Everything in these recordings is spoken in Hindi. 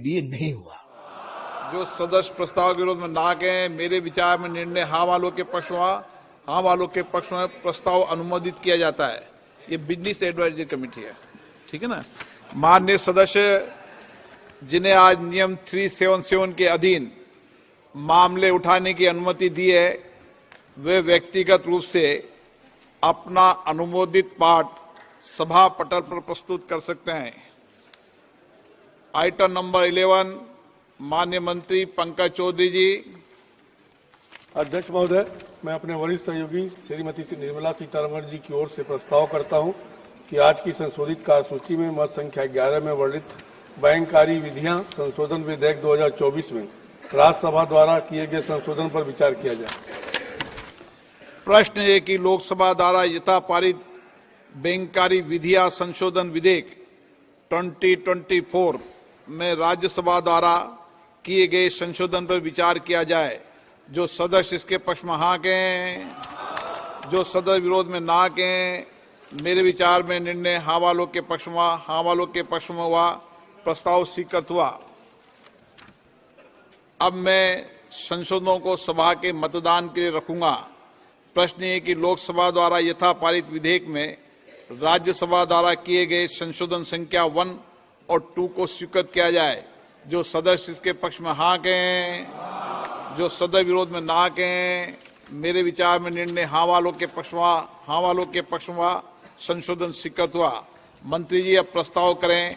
ये नहीं हुआ। जो सदस्य प्रस्ताव के विरोध में ना कहें, मेरे विचार में निर्णय हाँ वालों के पक्ष में, हाँ वालों के पक्ष में प्रस्ताव अनुमोदित किया जाता है। ये बिजनेस एडवाइजरी कमेटी है, ठीक है ना। माननीय सदस्य जिन्हें आज नियम 377 के अधीन मामले उठाने की अनुमति दी है, वे व्यक्तिगत रूप से अपना अनुमोदित पाठ सभा पटल पर प्रस्तुत कर सकते हैं। आइटम नंबर 11, माननीय मंत्री पंकज चौधरी जी। अध्यक्ष महोदय, मैं अपने वरिष्ठ सहयोगी श्रीमती निर्मला सीतारमण जी की ओर से प्रस्ताव करता हूं कि आज की संशोधित कार्यसूची में मत संख्या 11 में वर्णित बैंककारी विधियां संशोधन विधेयक 2024 में राज्यसभा द्वारा किए गए संशोधन पर विचार किया जाए। प्रश्न है कि लोकसभा द्वारा यथा पारित बैंककारी विधियां संशोधन विधेयक 2024 में राज्यसभा द्वारा किए गए संशोधन पर विचार किया जाए। जो सदस्य इसके पक्ष में हाँ कहें, जो सदस्य विरोध में ना कहें, मेरे विचार में निर्णय हाँ वालों के पक्ष में, हाँ वालों के पक्ष में हुआ। प्रस्ताव स्वीकृत हुआ। अब मैं संशोधनों को सभा के मतदान के लिए रखूंगा। प्रश्न है कि लोकसभा द्वारा यथा पारित विधेयक में राज्यसभा द्वारा किए गए संशोधन संख्या 1 और 2 को स्वीकृत किया जाए। जो सदस्य इसके पक्ष में हाँ कहें, जो सदस्य विरोध में ना कहें, मेरे विचार में निर्णय हाँ वालों के पक्ष में, हाँ वालों के पक्ष में संशोधन स्वीकृत हुआ। मंत्री जी अब प्रस्ताव करें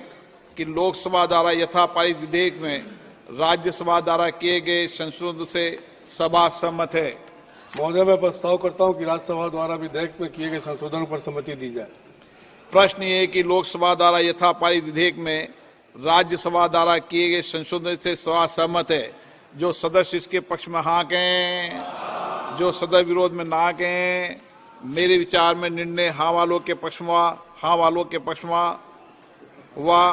कि लोकसभा द्वारा यथा पारित विधेयक में राज्यसभा द्वारा किए गए संशोधन से सभा सहमत है। महोदय, मैं प्रस्ताव करता हूं कि राज्यसभा द्वारा विधेयक में किए गए संशोधनों पर सहमति दी जाए। प्रश्न ये है कि लोकसभा द्वारा यथा पारित विधेयक में राज्यसभा द्वारा किए गए संशोधन से सभा सहमत है। जो सदस्य इसके पक्ष में हाँ कहें, जो सदस्य विरोध में ना कहें, मेरे विचार में निर्णय हाँ वालों के पक्ष में, हाँ वालों के पक्ष में हुआ।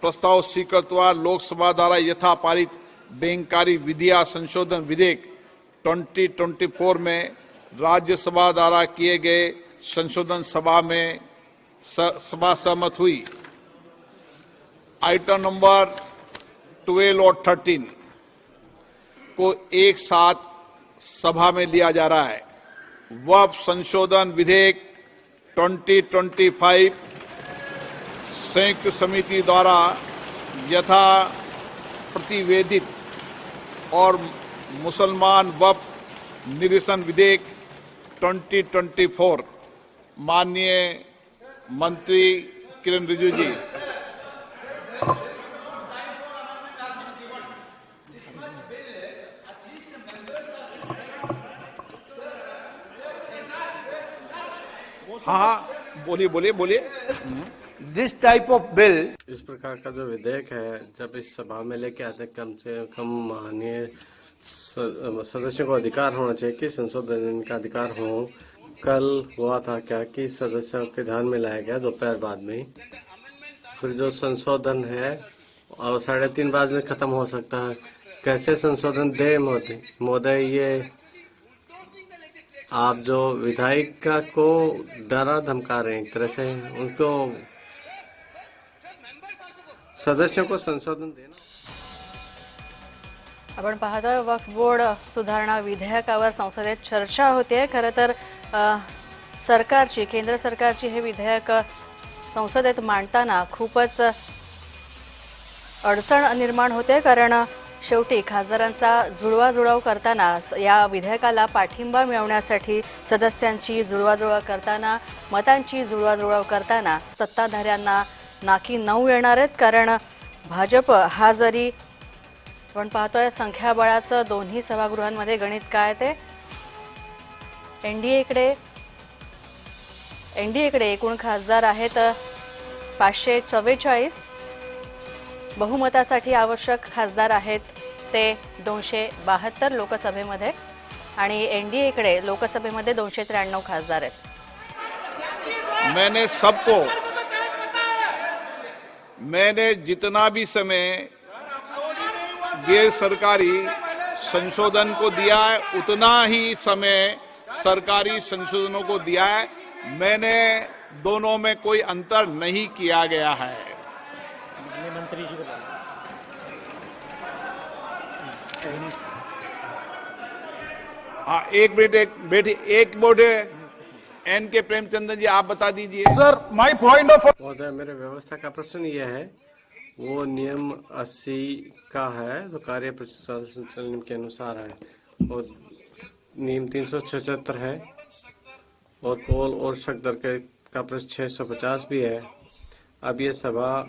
प्रस्ताव स्वीकृत हुआ। लोकसभा द्वारा यथा पारित बैंककारी विधियां संशोधन विधेयक 2024 में राज्यसभा द्वारा किए गए संशोधन सभा सहमत हुई। आइटम नंबर 12 और 13 को एक साथ सभा में लिया जा रहा है। वक्फ संशोधन विधेयक 2025 संयुक्त समिति द्वारा यथा प्रतिवेदित और मुसलमान वक्फ निरसन विधेयक 2024। माननीय मंत्री किरण रिजिजू जी। हाँ, बोलिए। दिस टाइप ऑफ बिल, इस प्रकार का जो विधेयक है, जब इस सभा में लेके आते कम से कम माननीय सदस्यों को अधिकार होना चाहिए कि संशोधन का अधिकार हो। कल हुआ था क्या कि सदस्यों के ध्यान में लाया गया दोपहर बाद में, फिर जो संशोधन है और 3:30 बाद में खत्म हो सकता है। कैसे संशोधन दे महोदय? ये आप जो विधायक को डरा धमका रहे हैं एक तरह से, उनको सदस्यों को संशोधन देना। आपण पाहतोय वक्फ बोर्ड सुधारणा विधेयकावर संसदेत चर्चा होते। खरं तर सरकारची, केंद्र सरकारची हे विधेयक संसदेत मांडताना खूपच अडचण निर्माण होते, कारण शेवटी खासदारांचा जुळवाजुळव करताना, या विधेयकाला पाठिंबा मिळवण्यासाठी सदस्यांची जुळवाजुळव करताना, मतांची जुळवाजुळव करताना सत्ताधाऱ्यांना नाकी नऊ येणार आहेत। कारण भाजप हा जरी, आपण पाहतोय संख्याबळाचं दोन्ही सभागृहांमध्ये गणित काय ते, एनडीएकडे एकूण खासदार आहेत 544, बहुमतासाठी आवश्यक खासदार आहेत ते 272 लोकसभेमध्ये, आणि एनडीएकडे लोकसभेमध्ये 293 खासदार आहेत। मैंने जितना भी समय गैर सरकारी संशोधन को दिया है, उतना ही समय सरकारी संशोधनों को दिया है। मैंने दोनों में कोई अंतर नहीं किया गया है। मंत्री जी हाँ, एक बोर्ड एन के प्रेमचंद्र जी, आप बता दीजिए। Sir, my point of महोदय, मेरे व्यवस्था का प्रश्न यह है, वो नियम 80 का है जो कार्य संचालन के अनुसार है, और नियम 376 है, और कॉल और शक दर का प्रश्न 650 भी है। अब ये सभा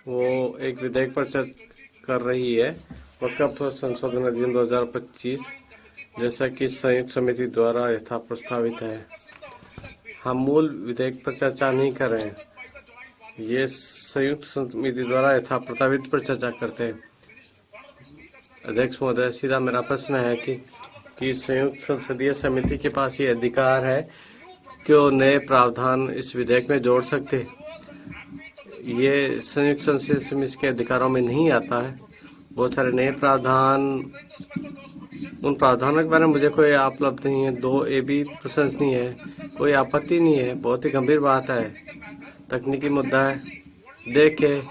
वो एक विधेयक पर चर्चा कर रही है, वक्फ संशोधन अधिनियम 2025, जैसा कि संयुक्त समिति द्वारा यथा प्रस्तावित है। हम मूल विधेयक पर चर्चा नहीं कर रहे हैं, ये संयुक्त समिति द्वारा यथा प्रस्तावित पर चर्चा करते हैं। अध्यक्ष महोदय, सीधा मेरा प्रश्न है कि संयुक्त संसदीय समिति के पास ये अधिकार है कि वो नए प्रावधान इस विधेयक में जोड़ सकते। ये संयुक्त संसदीय समिति के अधिकारों में नहीं आता है। बहुत सारे नए प्रावधान, उन प्रावधानों के बारे में मुझे कोई उपलब्ध नहीं है। 2A भी प्रशंसनीय है, कोई आपत्ति नहीं है, बहुत ही गंभीर बात है, तकनीकी मुद्दा है। देखे,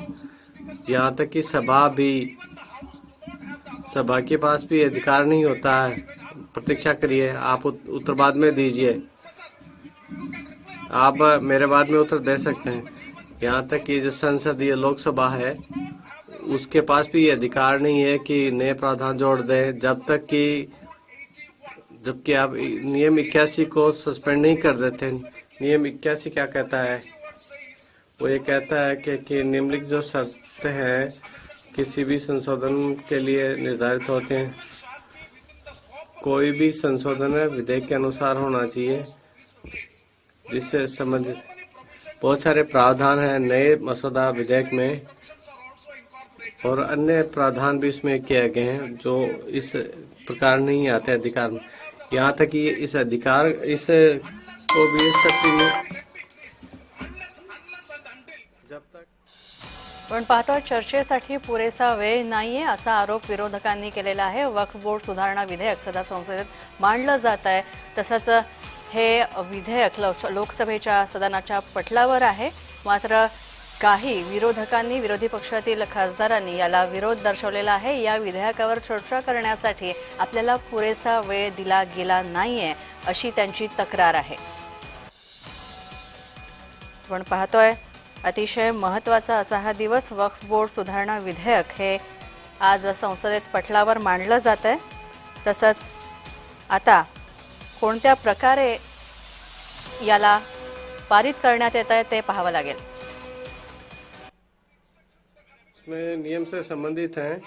यहाँ तक कि सभा के पास भी अधिकार नहीं होता है। प्रतीक्षा करिए, आप उत्तर बाद में दीजिए, आप मेरे बाद में उत्तर दे सकते हैं। यहाँ तक कि जो संसदीय लोकसभा है, उसके पास भी ये अधिकार नहीं है कि नए प्रावधान जोड़ दें, जबकि आप नियम 81 को सस्पेंड नहीं कर देते। नियम 81 क्या कहता है? वो ये कहता है कि निम्नलिखित जो शर्तें हैं किसी भी संशोधन के लिए निर्धारित होते हैं। कोई भी संशोधन विधेयक के अनुसार होना चाहिए, जिससे संबंधित बहुत सारे प्रावधान हैं नए मसौदा विधेयक में, और अन्य प्रावधान भी इसमें किए गए हैं जो इस प्रकार नहीं आते अधिकार में। यहाँ तक कि इस अधिकार को भी शक्ति में जब तक पण पाहतो, चर्चेसाठी पुरेसा वेळ नाहीये असा आरोप विरोधकांनी केलेला आहे। वक्फ बोर्ड सुधारणा विधेयक सध्या संसदेत मांडलं जात आहे, तसंच हे विधेयक लोकसभेच्या सदनाच्या पटलावर आहे। मात्र काही विरोधकांनी, विरोधी पक्षातील खासदारांनी याला विरोध दर्शवलेला आहे। या विधेयकावर चर्चा करण्यासाठी आपल्याला पुरेसा वेळ दिला गेला नाहीये अशी त्यांची तक्रार आहे। आपण पाहतोय, अतिशय महत्त्वाचा असा हा दिवस, वक्फ बोर्ड सुधारणा विधेयक हे आज संसदेत पटलावर मांडलं जात आहे। तसंच आता कोणत्या प्रकारे याला पारित करण्यात येत आहे ते पाहावं लागेल। इसमें नियम से संबंधित हैं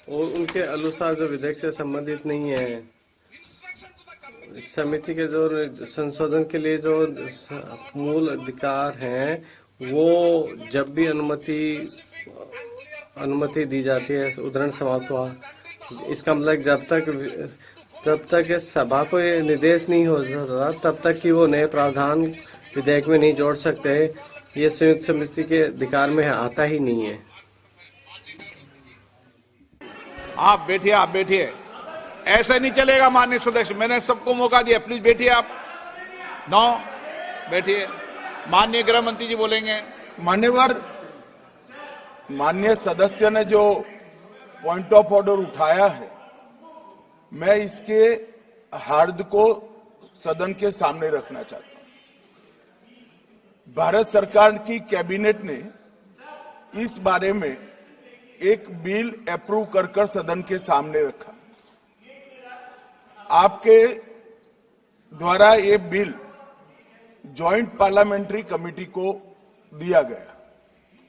और उनके अनुसार जो विधेयक से संबंधित नहीं है। समिति के जो संशोधन के लिए जो मूल अधिकार हैं, वो जब भी अनुमति दी जाती है, उद्धरण समाप्त हुआ, इसका मतलब जब तक सभा को ये निर्देश नहीं हो सकता, तब तक कि वो नए प्रावधान विधेयक में नहीं जोड़ सकते। ये संयुक्त समिति के अधिकार में आता ही नहीं है। आप बैठिए, ऐसा नहीं चलेगा माननीय सदस्य, मैंने सबको मौका दिया, प्लीज बैठिए आप। बैठिए। माननीय गृह मंत्री जी बोलेंगे। माननीय सदस्य ने जो पॉइंट ऑफ ऑर्डर उठाया है, मैं इसके हार्द को सदन के सामने रखना चाहता हूं। भारत सरकार की कैबिनेट ने इस बारे में एक बिल अप्रूव कर सदन के सामने रखा। आपके द्वारा ये बिल जॉइंट पार्लियामेंट्री कमेटी को दिया गया,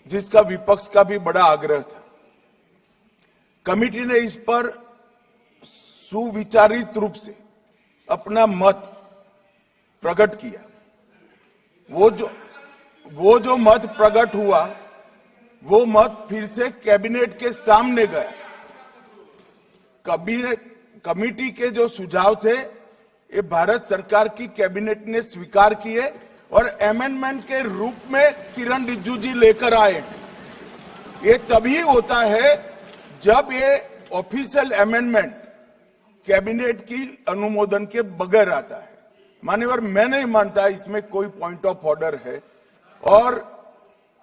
जिसका विपक्ष का भी बड़ा आग्रह था। कमेटी ने इस पर सुविचारित रूप से अपना मत प्रकट किया। वो जो मत प्रकट हुआ, वो मत फिर से कैबिनेट के सामने गया। कमेटी के जो सुझाव थे, ये भारत सरकार की कैबिनेट ने स्वीकार किए और अमेंडमेंट के रूप में किरण रिजिजू जी लेकर आए। ये तभी होता है जब ये ऑफिशियल अमेंडमेंट कैबिनेट की अनुमोदन के बगैर आता है। मान्यवर, मैं नहीं मानता इसमें कोई पॉइंट ऑफ ऑर्डर है, और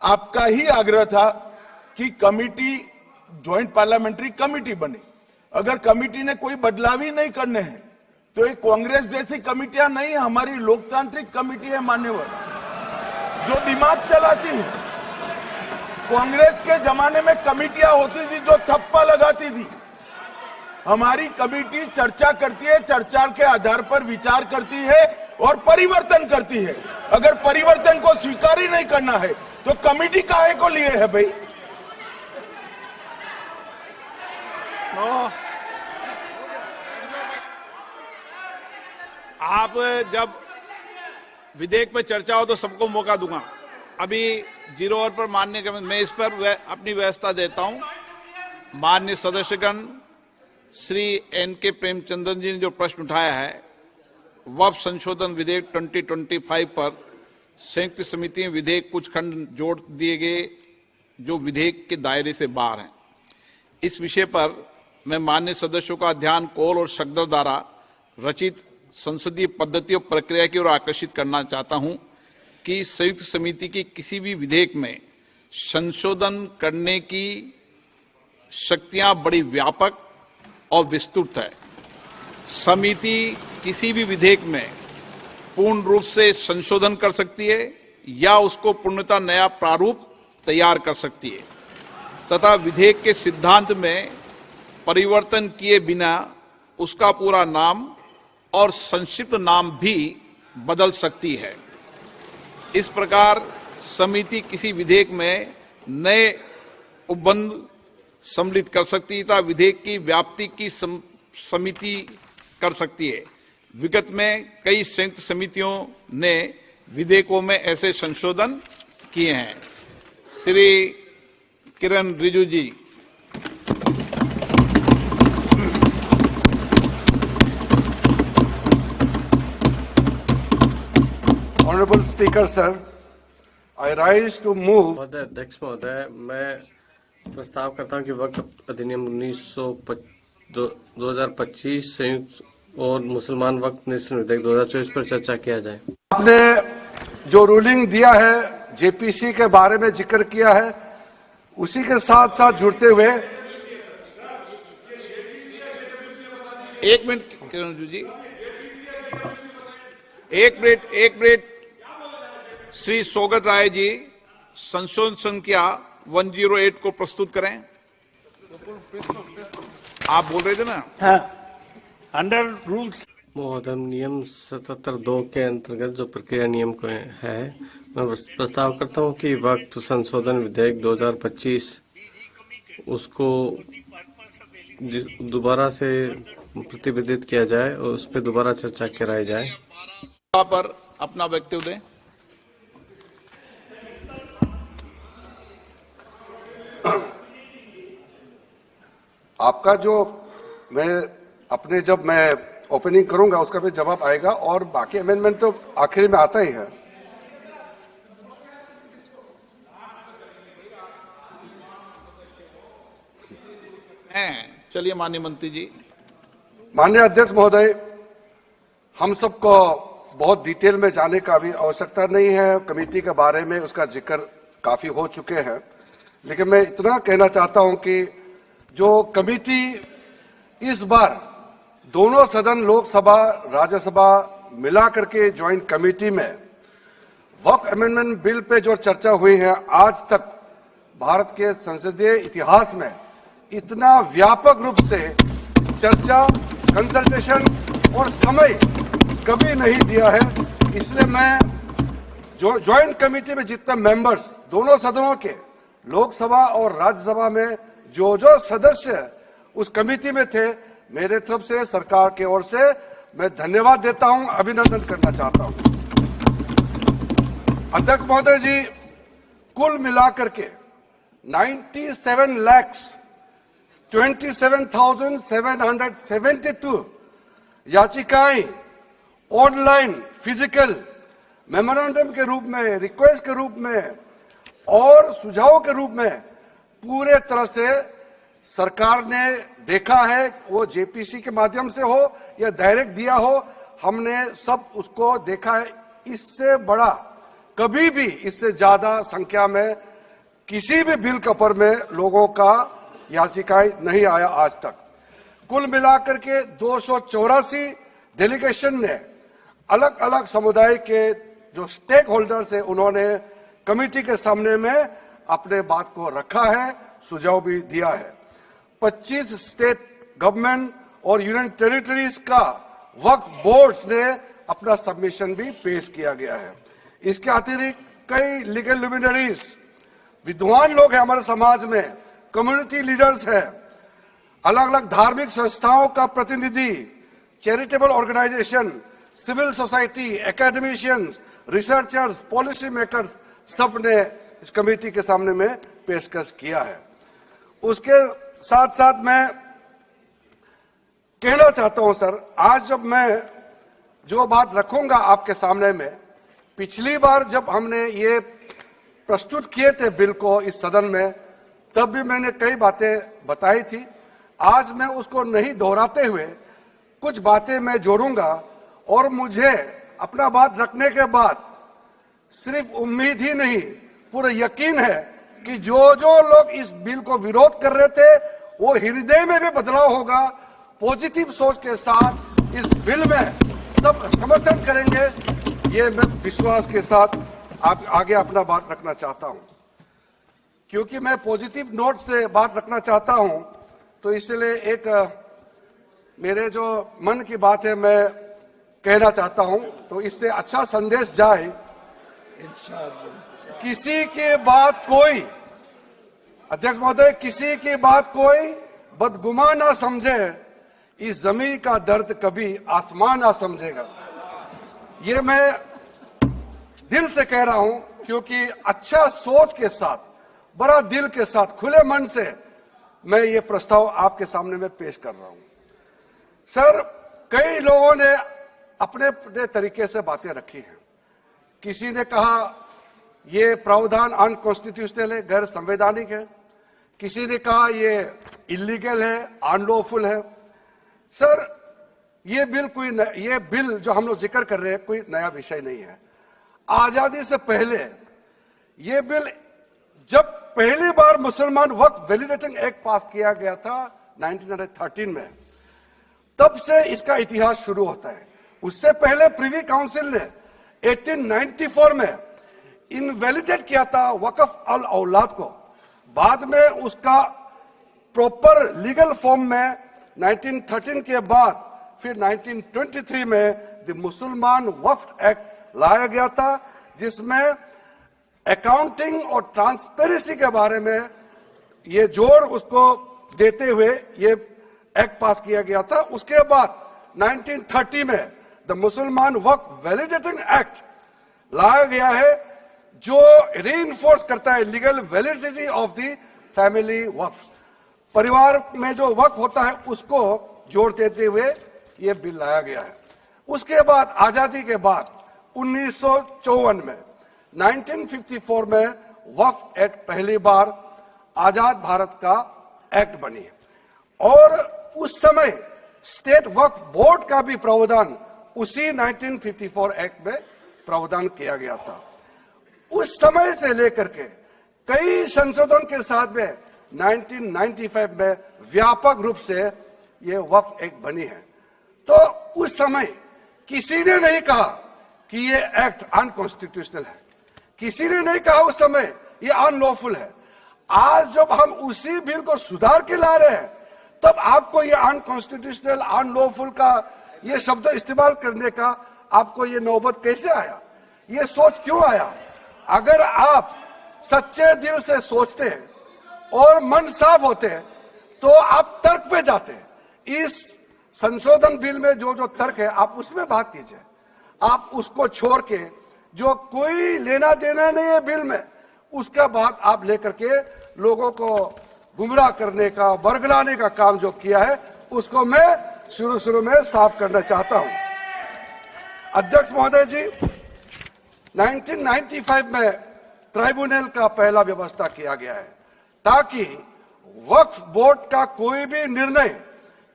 आपका ही आग्रह था कि कमेटी ज्वाइंट पार्लियामेंट्री कमेटी बनी। अगर कमेटी ने कोई बदलाव ही नहीं करने हैं तो ये कांग्रेस जैसी कमेटियां नहीं, हमारी लोकतांत्रिक कमेटी है मान्यवर, जो दिमाग चलाती है। कांग्रेस के जमाने में कमेटियां होती थी जो थप्पा लगाती थी। हमारी कमेटी चर्चा करती है, चर्चा के आधार पर विचार करती है और परिवर्तन करती है। अगर परिवर्तन को स्वीकार ही नहीं करना है तो कमेटी काहे को लिए है भाई? आप जब विधेयक पे चर्चा हो तो सबको मौका दूंगा। अभी 0 ओवर पर मानने के मैं इस पर अपनी व्यवस्था देता हूं। माननीय सदस्यगण श्री N.K. प्रेमचंद्रन जी ने जो प्रश्न उठाया है वक्फ संशोधन विधेयक 2025 पर संयुक्त समिति में विधेयक कुछ खंड जोड़ दिए गए जो विधेयक के दायरे से बाहर हैं। इस विषय पर मैं माननीय सदस्यों का ध्यान कौल और सकदर द्वारा रचित संसदीय पद्धति और प्रक्रिया की ओर आकर्षित करना चाहता हूं कि संयुक्त समिति की किसी भी विधेयक में संशोधन करने की शक्तियां बड़ी व्यापक और विस्तृत है। समिति किसी भी विधेयक में पूर्ण रूप से संशोधन कर सकती है या उसको पूर्णतः नया प्रारूप तैयार कर सकती है तथा विधेयक के सिद्धांत में परिवर्तन किए बिना उसका पूरा नाम और संक्षिप्त नाम भी बदल सकती है। इस प्रकार समिति किसी विधेयक में नए उपबंध सम्मिलित कर सकती है तथा विधेयक की व्याप्ति की समिति कर सकती है। विगत में कई संयुक्त समितियों ने विधेयकों में ऐसे संशोधन किए हैं। श्री किरण रिजिजू जी। Honorable Speaker, sir, I rise to move. महोदय, अध्यक्ष महोदय, मैं प्रस्ताव करता हूं कि वक्फ अधिनियम 2025 संयुक्त और मुसलमान वक्फ निरसन विधेयक 2024 पर चर्चा किया जाए। आपने जो रूलिंग दिया है जेपीसी के बारे में जिक्र किया है, उसी के साथ साथ जुड़ते हुए एक मिनट किरण जी, एक मिनट श्री सौगत राय जी संशोधन संख्या 108 को प्रस्तुत करें। आप बोल रहे थे ना? हाँ, अंडर रूल्स महोदय, नियम 77(2) के अंतर्गत जो प्रक्रिया नियम को है, मैं प्रस्ताव करता हूं कि वक्फ संशोधन विधेयक 2025 उसको दोबारा से प्रतिवेदित किया जाए और उस पर दोबारा चर्चा कराई जाए। पर अपना वक्तव्य दें। आपका जो जब मैं ओपनिंग करूंगा उसका भी जवाब आएगा और बाकी अमेंडमेंट तो आखिर में आता ही है। चलिए माननीय मंत्री जी। माननीय अध्यक्ष महोदय, हम सबको बहुत डिटेल में जाने का भी आवश्यकता नहीं है। कमेटी के बारे में उसका जिक्र काफी हो चुके हैं, लेकिन मैं इतना कहना चाहता हूं कि जो कमेटी इस बार दोनों सदन लोकसभा राज्यसभा मिला करके ज्वाइंट कमेटी में वक्फ अमेंडमेंट बिल पे जो चर्चा हुई है, आज तक भारत के संसदीय इतिहास में इतना व्यापक रूप से चर्चा, कंसल्टेशन और समय कभी नहीं दिया है। इसलिए मैं जो ज्वाइंट कमेटी में जितने मेंबर्स दोनों सदनों के लोकसभा और राज्यसभा में जो सदस्य उस कमेटी में थे, मेरे तरफ से सरकार की ओर से मैं धन्यवाद देता हूं, अभिनंदन करना चाहता हूं। अध्यक्ष महोदय जी, कुल मिलाकर के 97,27,772 याचिकाएं ऑनलाइन, फिजिकल, मेमोरेंडम के रूप में, रिक्वेस्ट के रूप में और सुझाव के रूप में पूरे तरह से सरकार ने देखा है। वो जेपीसी के माध्यम से हो या डायरेक्ट दिया हो, हमने सब उसको देखा है। इससे बड़ा कभी भी, इससे ज्यादा संख्या में किसी भी बिल के ऊपर में लोगों का याचिकाएं नहीं आया आज तक। कुल मिलाकर के 284 डेलीगेशन ने अलग अलग समुदाय के जो स्टेक होल्डर्स है उन्होंने कमेटी के सामने में अपने बात को रखा है, सुझाव भी दिया है। 25 स्टेट गवर्नमेंट और यूनियन टेरिटरीज का वक्फ बोर्ड्स ने अपना सबमिशन भी पेश किया गया है। इसके अतिरिक्त कई लीगल लुमिनरीज, विद्वान लोग हैं हमारे समाज में, कम्युनिटी लीडर्स हैं, अलग अलग धार्मिक संस्थाओं का प्रतिनिधि, charitable organization, civil society, academicians, researchers, policy makers, सब ने इस कमेटी के सामने में पेशकश किया है। उसके साथ साथ मैं कहना चाहता हूं सर, आज जब मैं जो बात रखूंगा आपके सामने में, पिछली बार जब हमने ये प्रस्तुत किए थे बिल को इस सदन में, तब भी मैंने कई बातें बताई थी। आज मैं उसको नहीं दोहराते हुए कुछ बातें मैं जोड़ूंगा और मुझे अपना बात रखने के बाद सिर्फ उम्मीद ही नहीं, पूरा यकीन है कि जो जो लोग इस बिल को विरोध कर रहे थे वो हृदय में भी बदलाव होगा। पॉजिटिव सोच के साथ इस बिल में सब समर्थन करेंगे, ये मैं विश्वास के साथ आप आगे अपना बात रखना चाहता हूं। क्योंकि मैं पॉजिटिव नोट से बात रखना चाहता हूं, तो इसलिए एक मेरे जो मन की बात है मैं कहना चाहता हूं, तो इससे अच्छा संदेश जाए। किसी की बात कोई, अध्यक्ष महोदय, किसी की बात कोई बदगुमान ना समझे, इस जमीन का दर्द कभी आसमान ना समझेगा। ये मैं दिल से कह रहा हूं, क्योंकि अच्छा सोच के साथ, बड़ा दिल के साथ, खुले मन से मैं ये प्रस्ताव आपके सामने में पेश कर रहा हूं। सर, कई लोगों ने अपने अपने तरीके से बातें रखी हैं। किसी ने कहा ये प्रावधान अनकॉन्स्टिट्यूशनल है, गैर संवैधानिक है। किसी ने कहा ये इलीगल है, अनलॉफुल है। सर, ये बिल जो हम लोग जिक्र कर रहे हैं कोई नया विषय नहीं है। आजादी से पहले ये बिल, जब पहली बार मुसलमान वक्फ वैलिडेटिंग एक्ट पास किया गया था 1913 में, तब से इसका इतिहास शुरू होता है। उससे पहले प्रिवी काउंसिल ने 1894 में इनवैलिडेट किया था वक्फ अल औलाद को। बाद में उसका प्रॉपर लीगल फॉर्म में 1913 के बाद फिर 1923 में द मुसलमान वक्फ एक्ट लाया गया था, जिसमें अकाउंटिंग और ट्रांसपेरेंसी के बारे में ये जोर उसको देते हुए ये एक्ट पास किया गया था। उसके बाद 1930 में द मुसलमान वक्फ वैलिडेटिंग एक्ट लाया गया है, जो रीइंफोर्स करता है legal validity of the family waqf. परिवार में जो वक्फ होता है उसको जोड़ देते हुए ये बिल लाया गया है। उसके बाद आजादी के बाद 1954 में 1954 में वक्फ एक्ट पहली बार आजाद भारत का एक्ट बनी और उस समय स्टेट वक्फ बोर्ड का भी प्रावधान उसी 1954 एक्ट में प्रावधान किया गया था। उस समय से लेकर के कई संशोधन के साथ में 1995 में व्यापक रूप से ये वक्फ एक्ट बनी है। तो उस समय किसी ने नहीं कहा कि ये एक्ट अनकॉन्स्टिट्यूशनल है, किसी ने नहीं कहा उस समय ये अनलॉफुल है। आज जब हम उसी बिल को सुधार के ला रहे हैं, तब आपको ये अनकॉन्स्टिट्यूशनल, अनलॉफुल का ये शब्द इस्तेमाल करने का आपको ये नौबत कैसे आया? ये सोच क्यों आया? अगर आप सच्चे दिल से सोचते और मन साफ होते तो आप तर्क पे जाते। इस संशोधन बिल में जो जो तर्क है आप उसमें बात कीजिए। आप उसको छोड़ के जो कोई लेना देना नहीं है बिल में, उसका बात आप लेकर के लोगों को गुमराह करने का, बरगलाने का काम जो किया है, उसको मैं शुरू में साफ करना चाहता हूं। अध्यक्ष महोदय जी, 1995 में ट्राइब्यूनल का पहला व्यवस्था किया गया है ताकि वक्फ बोर्ड का कोई भी निर्णय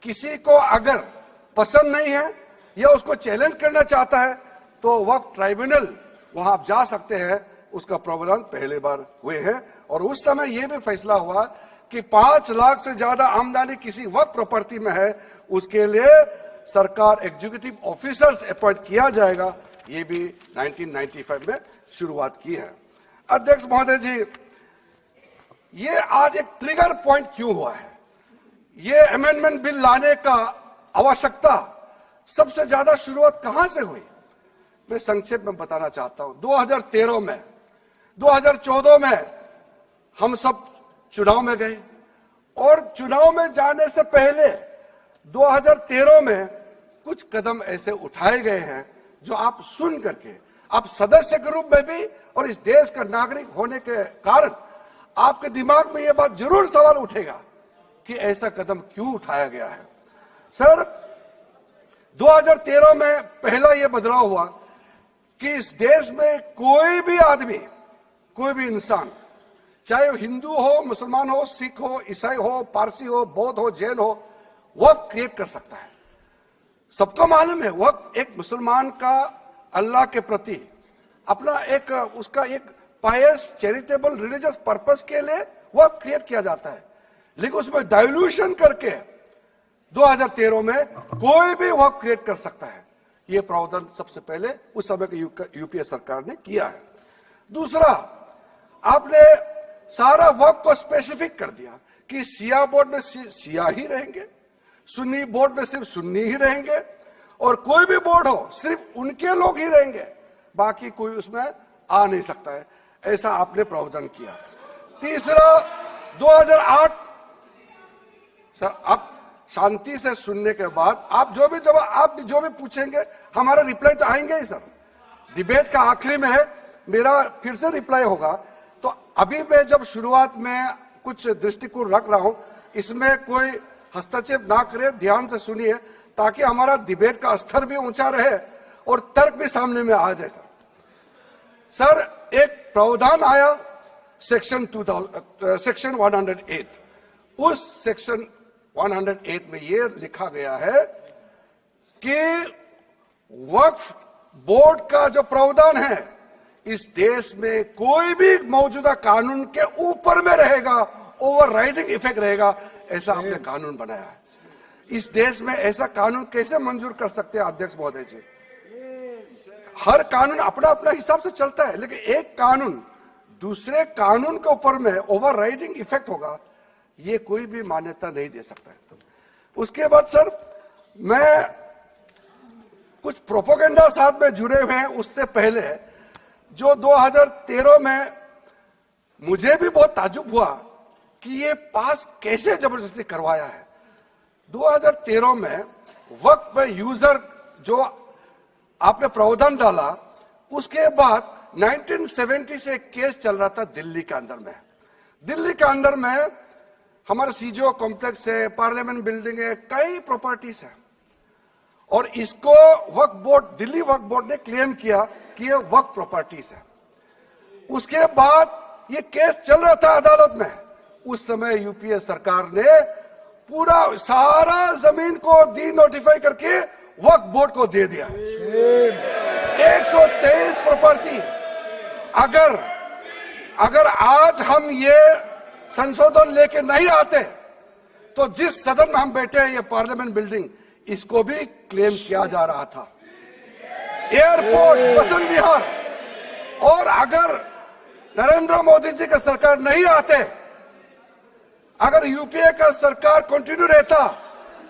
किसी को अगर पसंद नहीं है या उसको चैलेंज करना चाहता है तो वक्फ ट्राइब्यूनल वहां आप जा सकते हैं। उसका प्रावधान पहले बार हुए हैं और उस समय यह भी फैसला हुआ कि 5 लाख से ज्यादा आमदनी किसी वक्फ प्रॉपर्टी में है, उसके लिए सरकार एग्जीक्यूटिव ऑफिसर्स अपॉइंट किया जाएगा। ये भी 1995 में शुरुआत की है। अध्यक्ष महोदय जी, ये आज एक ट्रिगर पॉइंट क्यों हुआ है? ये अमेंडमेंट बिल लाने का आवश्यकता सबसे ज्यादा शुरुआत कहां से हुई? मैं संक्षेप में बताना चाहता हूं। 2013 में, 2014 में हम सब चुनाव में गए, और चुनाव में जाने से पहले 2013 में कुछ कदम ऐसे उठाए गए हैं जो आप सुन करके, आप सदस्य के रूप में भी और इस देश का नागरिक होने के कारण आपके दिमाग में यह बात जरूर सवाल उठेगा कि ऐसा कदम क्यों उठाया गया है। सर, 2013 में पहला यह बदलाव हुआ कि इस देश में कोई भी आदमी, कोई भी इंसान, चाहे वो हिंदू हो, मुसलमान हो, सिख हो, ईसाई हो, पारसी हो, बौद्ध हो, जैन हो, वक्फ क्रिएट कर सकता है। सबको मालूम है वक्फ एक मुसलमान का अल्लाह के प्रति अपना एक उसका एक पायस चैरिटेबल रिलीजियस पर्पस के लिए वक्फ क्रिएट किया जाता है, लेकिन उसमें डाइल्यूशन करके 2013 में कोई भी वक्फ क्रिएट कर सकता है। यह प्रावधान सबसे पहले उस समय की यूपीए सरकार ने किया है। दूसरा, आपने सारा वक्फ को स्पेसिफिक कर दिया कि शिया बोर्ड में शिया ही रहेंगे, सुन्नी बोर्ड में सिर्फ सुन्नी ही रहेंगे, और कोई भी बोर्ड हो सिर्फ उनके लोग ही रहेंगे, बाकी कोई उसमें आ नहीं सकता है। ऐसा आपने प्रावधान किया। तीसरा, 2008, सर आप शांति से सुनने के बाद आप जो भी पूछेंगे हमारा रिप्लाई तो आएंगे ही सर। डिबेट का आखिरी में है, मेरा फिर से रिप्लाई होगा। तो अभी मैं जब शुरुआत में कुछ दृष्टिकोण रख रहा हूं, इसमें कोई हस्तक्षेप ना करे, ध्यान से सुनिए, ताकि हमारा डिबेट का स्तर भी ऊंचा रहे और तर्क भी सामने में आ जाए। सर, एक प्रावधान आया सेक्शन 108। उस सेक्शन 108 में यह लिखा गया है कि वक्फ बोर्ड का जो प्रावधान है इस देश में कोई भी मौजूदा कानून के ऊपर में रहेगा, ओवरराइडिंग इफेक्ट रहेगा। ऐसा आपने कानून बनाया है। इस देश में ऐसा कानून कैसे मंजूर कर सकते हैं अध्यक्ष महोदय जी? हर कानून अपना अपना हिसाब से चलता है, लेकिन एक कानून दूसरे कानून के ऊपर में ओवरराइडिंग इफेक्ट होगा, ये कोई भी मान्यता नहीं दे सकता है। उसके बाद सर, मैं कुछ प्रोपेगेंडा साथ में जुड़े हुए हैं उससे पहले, जो 2013 में मुझे भी बहुत ताज्जुब हुआ कि ये पास कैसे जबरदस्ती करवाया है। 2013 में वक्फ में यूजर जो आपने प्रावधान डाला, उसके बाद 1970 से एक केस चल रहा था दिल्ली के अंदर में। दिल्ली के अंदर में हमारा सीजीओ कॉम्प्लेक्स है, पार्लियामेंट बिल्डिंग है, कई प्रॉपर्टीज है, और इसको वक्फ बोर्ड, दिल्ली वक्फ बोर्ड ने क्लेम किया कि ये वक्फ प्रॉपर्टीज है। उसके बाद ये केस चल रहा था अदालत में। उस समय यूपीए सरकार ने पूरा सारा जमीन को डी नोटिफाई करके वक्फ बोर्ड को दे दिया। 123 प्रॉपर्टी। अगर आज हम ये संशोधन लेके नहीं आते तो जिस सदन में हम बैठे हैं, ये पार्लियामेंट बिल्डिंग, इसको भी क्लेम किया जा रहा था। एयरपोर्ट, बसंत विहार, और अगर नरेंद्र मोदी जी का सरकार नहीं आते, अगर यूपीए का सरकार कंटिन्यू रहता,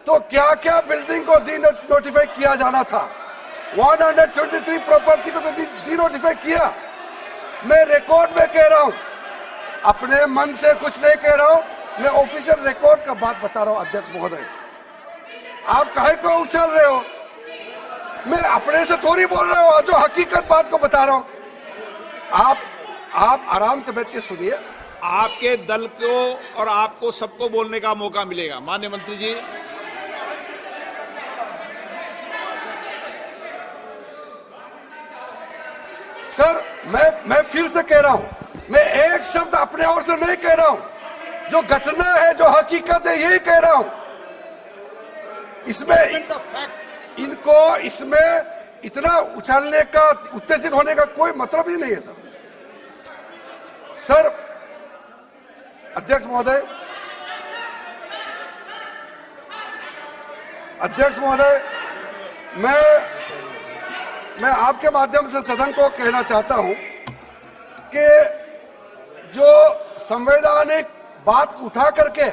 तो क्या क्या बिल्डिंग को डी नोटिफाई किया जाना था। 123 प्रॉपर्टी को तो डी नोटिफाई किया। मैं रिकॉर्ड में कह रहा हूं, अपने मन से कुछ नहीं कह रहा हूं, मैं ऑफिशियल रिकॉर्ड का बात बता रहा हूं। अध्यक्ष महोदय, आप काहे को उछल रहे हो? मैं अपने से थोड़ी बोल रहा हूं, जो हकीकत बात को बता रहा हूं। आप आराम से बैठ के सुनिए। आपके दल को और आपको सबको बोलने का मौका मिलेगा। माननीय मंत्री जी, सर, मैं फिर से कह रहा हूं, मैं एक शब्द अपने ओर से नहीं कह रहा हूं, जो घटना है, जो हकीकत है, यही कह रहा हूं। इनको इसमें इतना उछालने का, उत्तेजित होने का कोई मतलब ही नहीं है सर। अध्यक्ष महोदय, अध्यक्ष महोदय, मैं आपके माध्यम से सदन को कहना चाहता हूं कि जो संवैधानिक बात उठा करके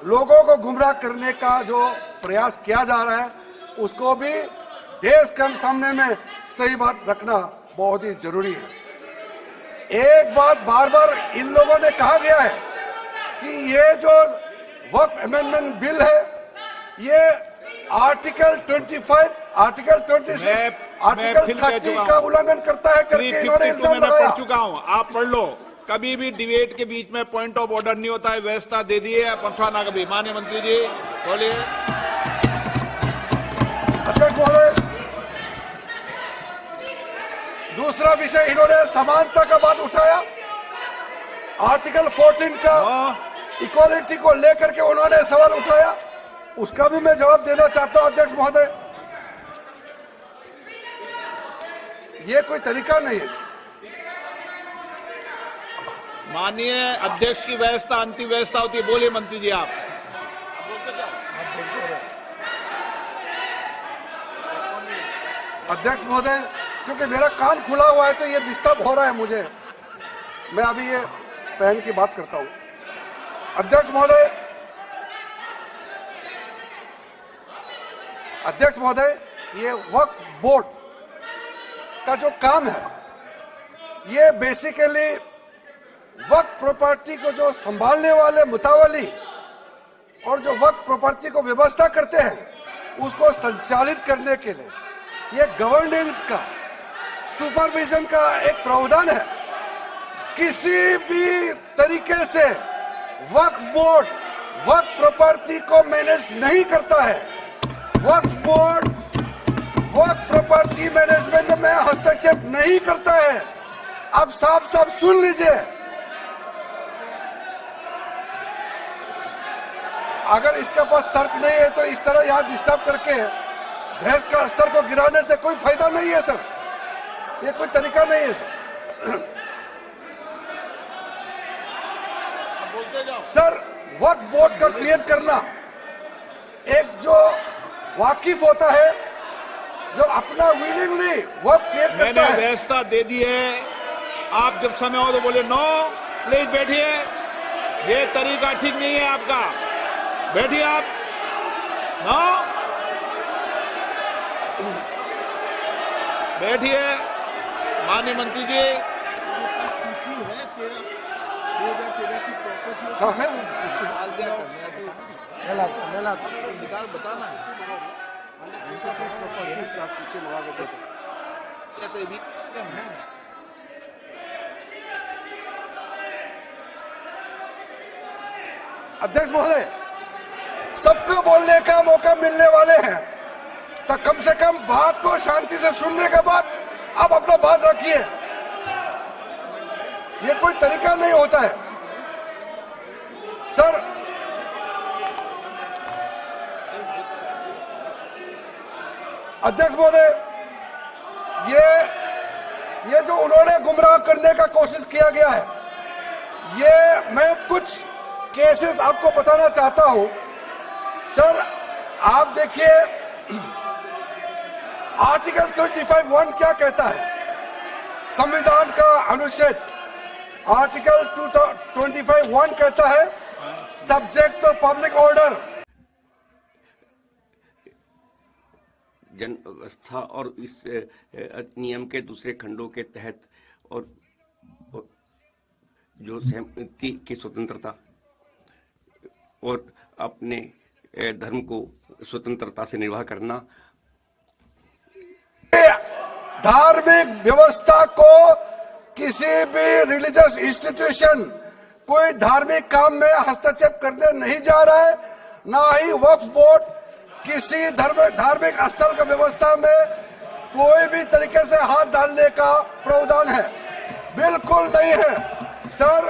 लोगों को गुमराह करने का जो प्रयास किया जा रहा है, उसको भी देश के सामने में सही बात रखना बहुत ही जरूरी है। एक बात बार बार इन लोगों ने कहा गया है कि ये जो वक्फ अमेंडमेंट बिल है, ये आर्टिकल 25, आर्टिकल 26, आर्टिकल 30 का उल्लंघन करता है करके इन्होंने इल्जाम लगाया। पढ़ चुका हूं, आप पढ़ लो। कभी भी डिबेट के बीच में पॉइंट ऑफ ऑर्डर नहीं होता है, व्यवस्था दे दी है पंथवा ना कभी। माननीय मंत्री जी बोलिए। अध्यक्ष महोदय, दूसरा विषय इन्होंने समानता का बात उठाया, आर्टिकल 14 का इक्वालिटी को लेकर के उन्होंने सवाल उठाया, उसका भी मैं जवाब देना चाहता हूं। अध्यक्ष महोदय, ये कोई तरीका नहीं है। माननीय अध्यक्ष की व्यवस्था अंतिम व्यवस्था होती है। बोलिए मंत्री जी आप। अध्यक्ष महोदय, क्योंकि मेरा कान खुला हुआ है तो ये डिस्टर्ब हो रहा है मुझे, मैं अभी ये पहन की बात करता हूं। अध्यक्ष महोदय, ये वक्फ बोर्ड का जो काम है, ये बेसिकली वक्फ प्रॉपर्टी को जो संभालने वाले मुतावली और जो वक्फ प्रॉपर्टी को व्यवस्था करते हैं, उसको संचालित करने के लिए ये गवर्नेंस का, सुपरविजन का एक प्रावधान है। किसी भी तरीके से वक्फ बोर्ड वक्फ प्रॉपर्टी को मैनेज नहीं करता है। वक्फ बोर्ड वक्फ प्रॉपर्टी मैनेजमेंट में हस्तक्षेप नहीं करता है। आप साफ साफ सुन लीजिए, अगर इसके पास तर्क नहीं है तो इस तरह यहां डिस्टर्ब करके बहस का स्तर को गिराने से कोई फायदा नहीं है सर, ये कोई तरीका नहीं है सर। वक्फ बोर्ड का क्रिएट करना, एक जो वाकिफ होता है, जो अपना विलिंगली वक्फ क्रिएट करता मैंने है। व्यवस्था दे दी है, आप जब समय हो तो बोले नो, प्लीज बैठिए। ये तरीका ठीक नहीं है आपका, बैठिए आप। नो, बैठिए। माननीय मंत्री जी, सूची है 2013 की प्रॉपर्टी। हाँ है, अध्यक्ष महोदय, सबको बोलने का मौका मिलने वाले हैं, तो कम से कम बात को शांति से सुनने के बाद आप अपना बात रखिए। ये कोई तरीका नहीं होता है सर। अध्यक्ष महोदय, ये जो उन्होंने गुमराह करने का कोशिश किया गया है, ये मैं कुछ केसेस आपको बताना चाहता हूं सर। आप देखिए, आर्टिकल 25(1) क्या कहता है, संविधान का अनुच्छेद आर्टिकल 25(1) कहता है, सब्जेक्ट टू पब्लिक ऑर्डर। जन व्यवस्था और इस नियम के दूसरे खंडों के तहत और जो सहमति की स्वतंत्रता और अपने धर्म को स्वतंत्रता से निर्वाह करना, धार्मिक व्यवस्था को किसी भी रिलीजियस इंस्टीट्यूशन कोई धार्मिक काम में हस्तक्षेप करने नहीं जा रहा है, ना ही वक्फ बोर्ड किसी धार्मिक स्थल का व्यवस्था में कोई भी तरीके से हाथ डालने का प्रावधान है, बिल्कुल नहीं है सर।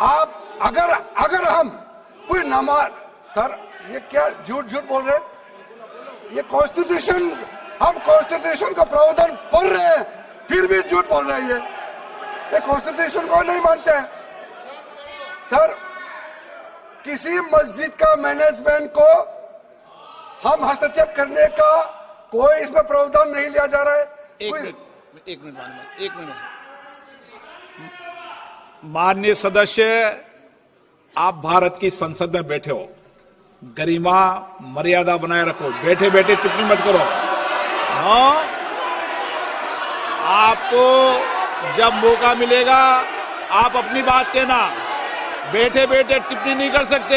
आप अगर हम कोई नमाज, सर ये क्या झूठ बोल रहे हैं, ये कॉन्स्टिट्यूशन, हम कॉन्स्टिट्यूशन का प्रावधान पढ़ रहे हैं फिर भी झूठ बोल रहे हैं। ये कॉन्स्टिट्यूशन को नहीं मानते हैं सर। किसी मस्जिद का मैनेजमेंट को हम हस्तक्षेप करने का कोई इसमें प्रावधान नहीं लिया जा रहा है। एक मिनट माननीय सदस्य, आप भारत की संसद में बैठे हो, गरिमा मर्यादा बनाए रखो, बैठे बैठे टिप्पणी मत करो। हाँ, आपको जब मौका मिलेगा आप अपनी बात कहना, बैठे बैठे टिप्पणी नहीं कर सकते।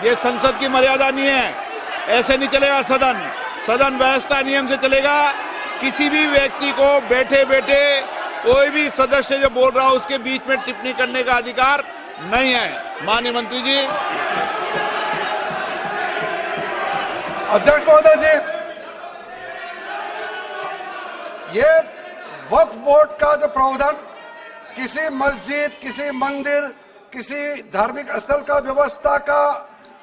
ये संसद की मर्यादा नहीं है, ऐसे नहीं चलेगा सदन। सदन व्यवस्था नियम से चलेगा। किसी भी व्यक्ति को बैठे बैठे कोई भी सदस्य जो बोल रहा हो उसके बीच में टिप्पणी करने का अधिकार नहीं है। माननीय मंत्री जी। अध्यक्ष महोदय जी, ये वक्फ बोर्ड का जो प्रावधान किसी मस्जिद, किसी मंदिर, किसी धार्मिक स्थल का व्यवस्था का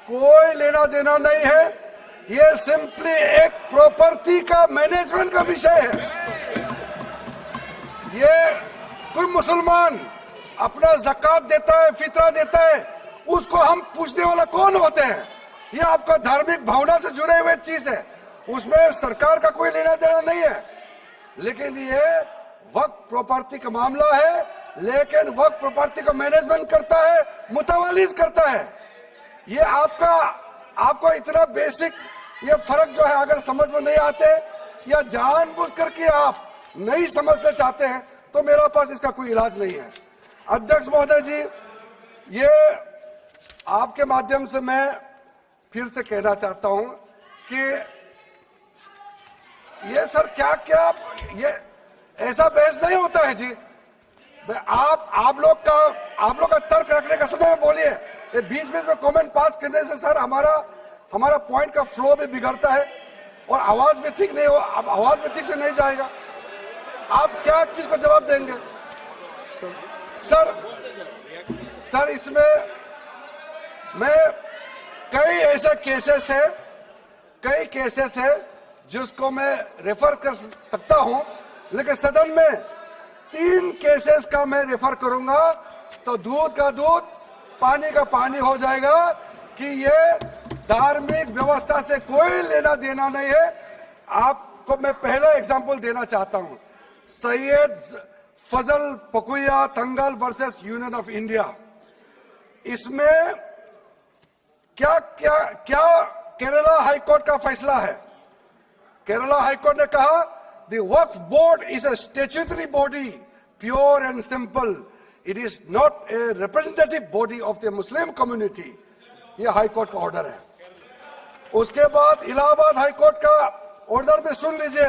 कोई लेना देना नहीं है। ये सिंपली एक प्रॉपर्टी का मैनेजमेंट का विषय है। ये कोई मुसलमान अपना ज़कात देता है, फितरा देता है, उसको हम पूछने वाला कौन होते हैं? ये आपका धार्मिक भावना से जुड़े हुए चीज है, उसमें सरकार का कोई लेना देना नहीं है। लेकिन ये वक्फ प्रॉपर्टी का मामला है, लेकिन वक्फ प्रॉपर्टी का मैनेजमेंट करता है, मुतवल्लिज करता है। ये आपको इतना बेसिक ये फर्क जो है अगर समझ में नहीं आते या जानबूझ करके आप नहीं समझना चाहते हैं तो मेरा पास इसका कोई इलाज नहीं है। अध्यक्ष महोदय जी, ये आपके माध्यम से मैं फिर से कहना चाहता हूं कि ये सर क्या ये ऐसा बहस नहीं होता है जी। आप लोग का तर्क रखने का समय में बोलिए, ये बीच बीच में कमेंट पास करने से सर हमारा पॉइंट का फ्लो भी बिगड़ता है और आवाज भी ठीक नहीं हो, अब आवाज भी ठीक से नहीं जाएगा। आप क्या चीज को जवाब देंगे सर? इसमें मैं कई ऐसे केसेस है जिसको मैं रेफर कर सकता हूं, लेकिन सदन में 3 केसेस का मैं रेफर करूंगा तो दूध का दूध पानी का पानी हो जाएगा कि ये धार्मिक व्यवस्था से कोई लेना देना नहीं है। आपको मैं पहला एग्जांपल देना चाहता हूं, सैयद फजल पकुया Thangal versus union of India. इसमें क्या केरला हाईकोर्ट का फैसला है। केरला हाईकोर्ट ने कहा the Waqf board is a statutory body, pure and simple, it is not a representative body of the Muslim community. यह हाईकोर्ट का ऑर्डर है। उसके बाद इलाहाबाद हाईकोर्ट का ऑर्डर भी सुन लीजिए,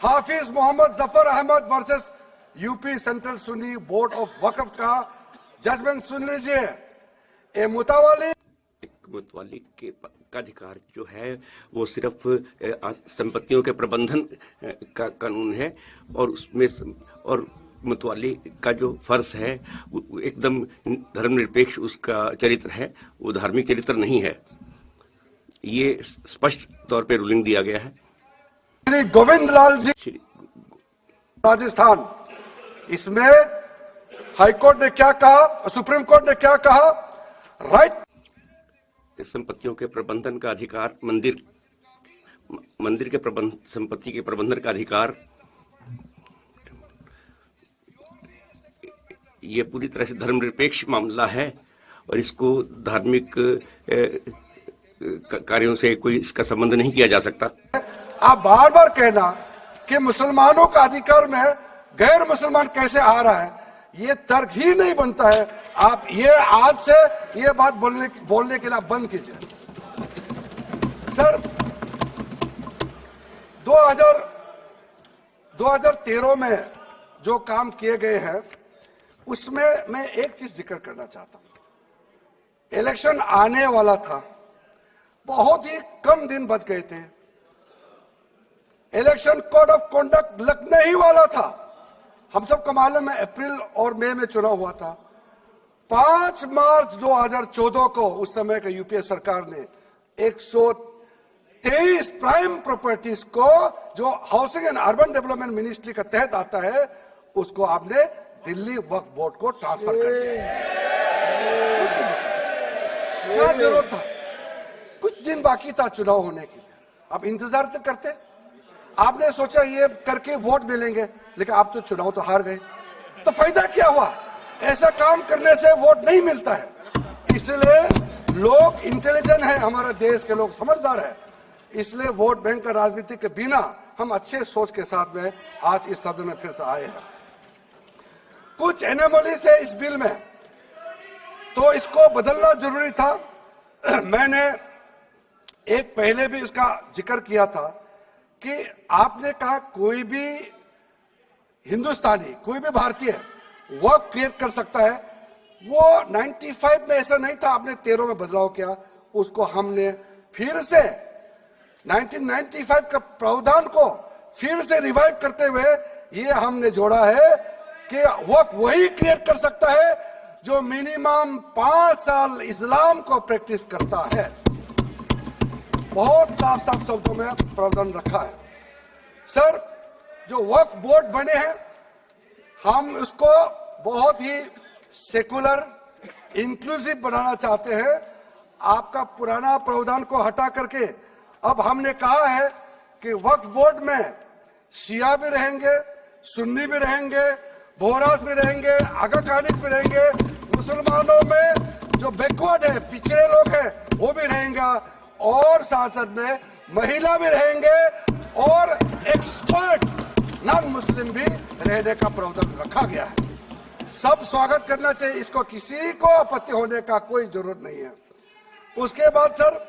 Hafiz Mohammad Zafar Ahmad versus UP central Sunni board of waqf का जजमेंट सुन लीजिए। ए मुतावाली का अधिकार जो है वो सिर्फ संपत्तियों के प्रबंधन का कानून है और उसमें और मुतवाली का जो फर्ज है वो एकदम धर्मनिरपेक्ष उसका चरित्र है, वो धार्मिक चरित्र नहीं है। ये स्पष्ट तौर पे रूलिंग दिया गया है। श्री गोविंद लाल जी राजस्थान, इसमें हाईकोर्ट ने क्या कहा, सुप्रीम कोर्ट ने क्या कहा? राइट संपत्तियों के प्रबंधन का अधिकार, मंदिर के संपत्ति के प्रबंधन का अधिकार, ये पूरी तरह से धर्मनिरपेक्ष मामला है और इसको धार्मिक कार्यों से कोई इसका संबंध नहीं किया जा सकता। आप बार बार कहना कि मुसलमानों का अधिकार में गैर मुसलमान कैसे आ रहा है, ये तर्क ही नहीं बनता है। आप ये आज से ये बात बोलने के लिए बंद कीजिए। सर 2013 में जो काम किए गए हैं उसमें मैं एक चीज जिक्र करना चाहता हूं। इलेक्शन आने वाला था, बहुत ही कम दिन बच गए थे, इलेक्शन कोड ऑफ कॉन्डक्ट लगने ही वाला था। हम सबको मालूम है अप्रैल और मई में चुनाव हुआ था। 5 मार्च 2014 को उस समय के यूपीए सरकार ने 123 प्राइम प्रॉपर्टीज को जो housing and urban development ministry का तहत आता है उसको आपने दिल्ली वक्फ बोर्ड को ट्रांसफर कर दिया। जरूरत था? कुछ दिन बाकी था चुनाव होने के लिए, आप इंतजार तो करते। आपने सोचा ये करके वोट मिलेंगे, लेकिन आप तो चुनाव तो हार गए, तो फायदा क्या हुआ? ऐसा काम करने से वोट नहीं मिलता है। इसलिए लोग इंटेलिजेंट है, हमारे देश के लोग समझदार है, इसलिए वोट बैंक का राजनीति के बिना हम अच्छे सोच के साथ में आज इस सदन में फिर से आए हैं। कुछ एनोमलीज है इस बिल में, तो इसको बदलना जरूरी था। मैंने एक पहले भी उसका जिक्र किया था कि आपने कहा कोई भी हिंदुस्तानी, कोई भी भारतीय वक्फ क्रिएट कर सकता है। वो 95 में ऐसा नहीं था, आपने 13 में बदलाव किया, उसको हमने फिर से 1995 का प्रावधान को फिर से रिवाइव करते हुए ये हमने जोड़ा है कि वक्फ वही क्रिएट कर सकता है जो मिनिमम 5 साल इस्लाम को प्रैक्टिस करता है। बहुत साफ साफ शब्दों में प्रावधान रखा है। सर, जो वक्फ बोर्ड बने हैं, हम उसको बहुत ही सेकुलर, इंक्लूसिव बनाना चाहते हैं। आपका पुराना प्रावधान को हटा करके अब हमने कहा है कि वक्फ बोर्ड में शिया भी रहेंगे, सुन्नी भी रहेंगे, बोहरास भी रहेंगे, आगा खानिस भी रहेंगे, मुसलमानों में जो बैकवर्ड है, पिछड़े लोग हैं, वो भी रहेंगे, और साथ साथ में महिला भी रहेंगे, और एक्सपर्ट नॉन मुस्लिम भी रहने का प्रावधान रखा गया है। सब स्वागत करना चाहिए, इसको किसी को आपत्ति होने का कोई जरूरत नहीं है। उसके बाद सर,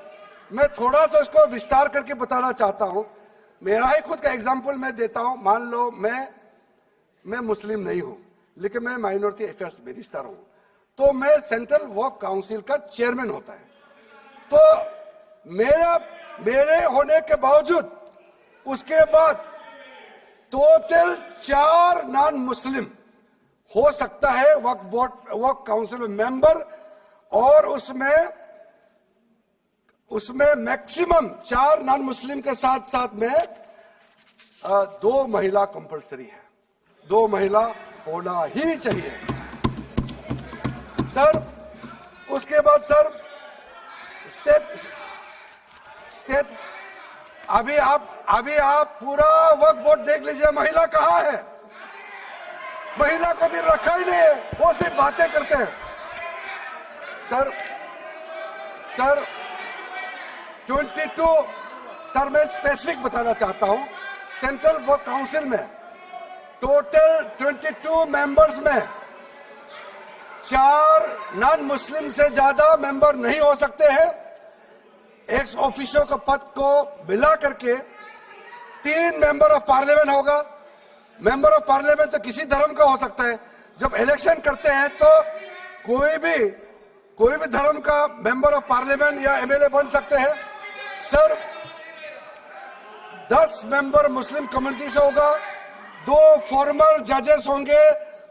मैं थोड़ा सा इसको विस्तार करके बताना चाहता हूं। मेरा ही खुद का एग्जांपल मैं देता हूं। मान लो मैं मुस्लिम नहीं हूं, लेकिन मैं माइनॉरिटी अफेयर्स मिनिस्टर हूं, तो मैं सेंट्रल वक्फ काउंसिल का चेयरमैन होता है। तो मेरे होने के बावजूद उसके बाद टोटल 4 नॉन मुस्लिम हो सकता है वक्फ काउंसिल में मेंबर, और उसमें मैक्सिमम 4 नॉन मुस्लिम के साथ साथ में 2 महिला कंपलसरी है। 2 महिला होना ही चाहिए सर। उसके बाद सर स्टेट अभी आप पूरा वक्फ बोर्ड देख लीजिए, महिला कहाँ है? महिला को भी रखा ही नहीं है, वो सिर्फ बातें करते हैं। सर 22 सर मैं स्पेसिफिक बताना चाहता हूं। सेंट्रल वक्फ काउंसिल में टोटल 22 मेंबर्स में 4 नॉन मुस्लिम से ज्यादा मेंबर नहीं हो सकते हैं। एक्स ऑफिशियो के पद को मिला करके 3 मेंबर ऑफ पार्लियामेंट होगा। मेंबर ऑफ पार्लियामेंट तो किसी धर्म का हो सकता है। जब इलेक्शन करते हैं तो कोई भी धर्म का मेंबर ऑफ पार्लियामेंट या एमएलए बन सकते हैं। सर 10 मेंबर मुस्लिम कम्युनिटी से होगा, 2 फॉर्मर जजेस होंगे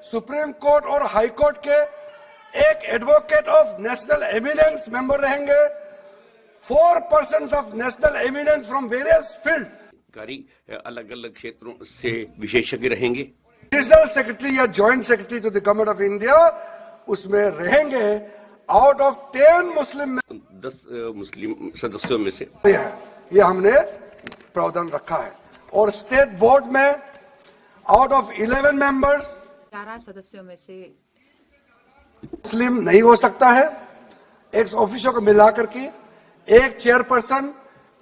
सुप्रीम कोर्ट और हाई कोर्ट के, 1 advocate of national eminence member रहेंगे, 4 persons of national eminence from various field, अलग अलग क्षेत्रों से विशेषज्ञ रहेंगे। एडिशनल सेक्रेटरी या joint secretary to the government of India उसमें रहेंगे। आउट ऑफ 10 मुस्लिम 10 मुस्लिम सदस्यों में से ये हमने प्रावधान रखा है। और स्टेट बोर्ड में आउट ऑफ 11 मेंबर्स 11 सदस्यों में से मुस्लिम नहीं हो सकता है। एक्स ऑफिसर को मिलाकर के 1 chairperson,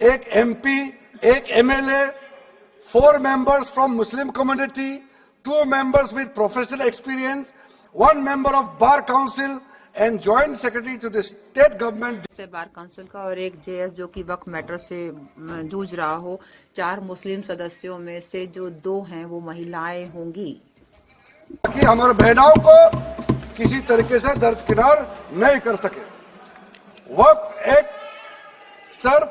1 MP, 1 MLA, 4 members from Muslim community, 2 members with professional experience, 1 member of bar council and joint secretary to the state government से बार काउंसिल का, और 1 जेएस जो कि वक्फ मैटर से जूझ रहा हो। 4 मुस्लिम सदस्यों में से जो 2 हैं वो महिलाएं होंगी, ताकि हमारे बहनों को किसी तरीके से दरकिनार नहीं कर सके। वक्फ एक सर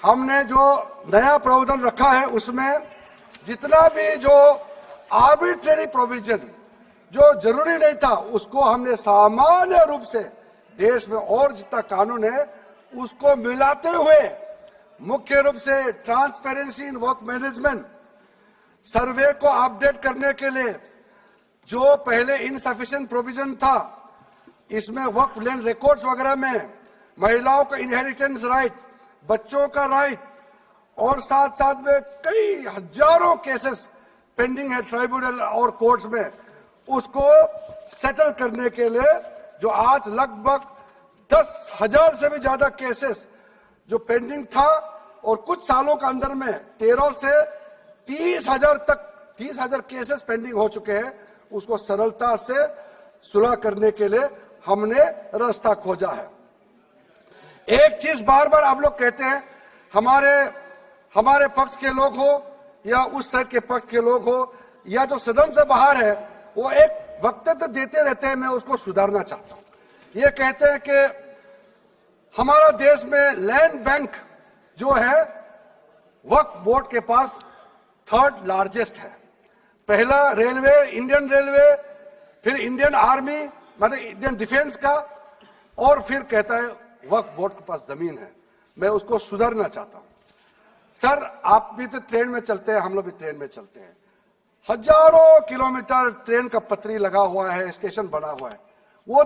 हमने जो नया प्रावधान रखा है उसमें जितना भी जो आर्बिट्रेरी प्रोविजन जो जरूरी नहीं था उसको हमने सामान्य रूप से देश में और जितना कानून है उसको मिलाते हुए मुख्य रूप से ट्रांसपेरेंसी इन वक्फ मैनेजमेंट, सर्वे को अपडेट करने के लिए जो पहले इनसफिशिएंट प्रोविजन था, इसमें वक्फ लैंड रिकॉर्ड्स वगैरह में महिलाओं का इनहेरिटेंस राइट, बच्चों का राइट, और साथ साथ में कई हजारों केसेस पेंडिंग है ट्राइब्यूनल और कोर्ट्स में, उसको सेटल करने के लिए जो आज लगभग 10,000 से भी ज्यादा केसेस जो पेंडिंग था और कुछ सालों के अंदर में 13 से 30,000 तक 30,000 केसेस पेंडिंग हो चुके हैं, उसको सरलता से सुलह करने के लिए हमने रास्ता खोजा है। एक चीज बार बार आप लोग कहते हैं, हमारे पक्ष के लोग हो या उस साइड के पक्ष के लोग हो या जो सदन से बाहर है, वो एक वक्तव्य देते रहते हैं, मैं उसको सुधारना चाहता हूं। ये कहते हैं कि हमारा देश में लैंड बैंक जो है वक्फ बोर्ड के पास 3rd लार्जेस्ट है। पहला रेलवे, इंडियन रेलवे, फिर इंडियन आर्मी मतलब इंडियन डिफेंस का, और फिर कहता है वक्फ बोर्ड के पास जमीन है। मैं उसको सुधारना चाहता हूं। सर, आप भी तो ट्रेन में चलते हैं, हम लोग भी ट्रेन में चलते हैं, हजारों किलोमीटर ट्रेन का पटरी लगा हुआ है, स्टेशन बना हुआ है। वो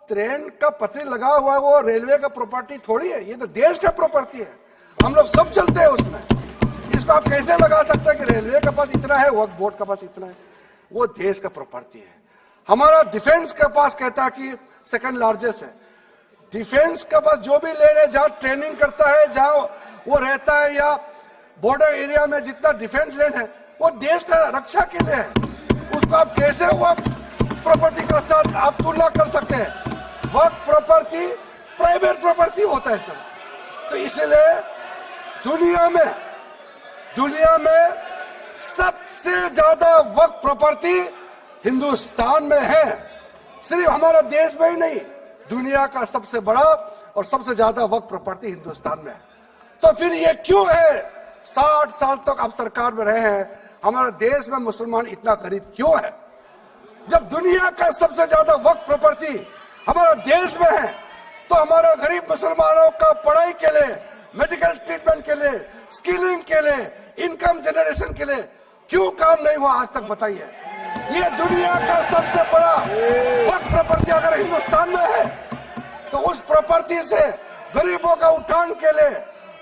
ट्रेन का पटरी लगा हुआ है, वो रेलवे का प्रॉपर्टी थोड़ी है, ये तो देश का प्रॉपर्टी है। हम लोग सब चलते हैं उसमें। इसको आप कैसे लगा सकते हैं कि रेलवे के पास इतना है, वक्फ बोर्ड के पास इतना है? वो देश का प्रॉपर्टी है। हमारा डिफेंस के पास कहता है कि 2nd लार्जेस्ट है। डिफेंस के पास जो भी लैंड है, जहां ट्रेनिंग करता है, जहां वो रहता है, या बॉर्डर एरिया में जितना डिफेंस लैंड है, वो देश का रक्षा के लिए है। उसको आप कैसे वक्फ प्रॉपर्टी के साथ आप तुलना कर सकते हैं? वक्फ प्रॉपर्टी प्राइवेट प्रॉपर्टी होता है सर। तो इसलिए दुनिया में सबसे ज्यादा वक्फ प्रॉपर्टी हिंदुस्तान में है। सिर्फ हमारा देश में ही नहीं, दुनिया का सबसे बड़ा और सबसे ज्यादा वक्फ प्रॉपर्टी हिंदुस्तान में है। तो फिर ये क्यों है 60 साल तक आप सरकार में रहे हैं, हमारे देश में मुसलमान इतना गरीब क्यों है? जब दुनिया का सबसे ज्यादा वक्फ प्रॉपर्टी हमारा देश में है, तो हमारे गरीब मुसलमानों का पढ़ाई के लिए, मेडिकल ट्रीटमेंट के लिए, स्किलिंग के लिए, इनकम जनरेशन के लिए क्यों काम नहीं हुआ आज तक? बताइए। ये दुनिया का सबसे बड़ा वक्फ प्रॉपर्टी अगर हिंदुस्तान में है, तो उस प्रॉपर्टी से गरीबों का उत्थान के लिए,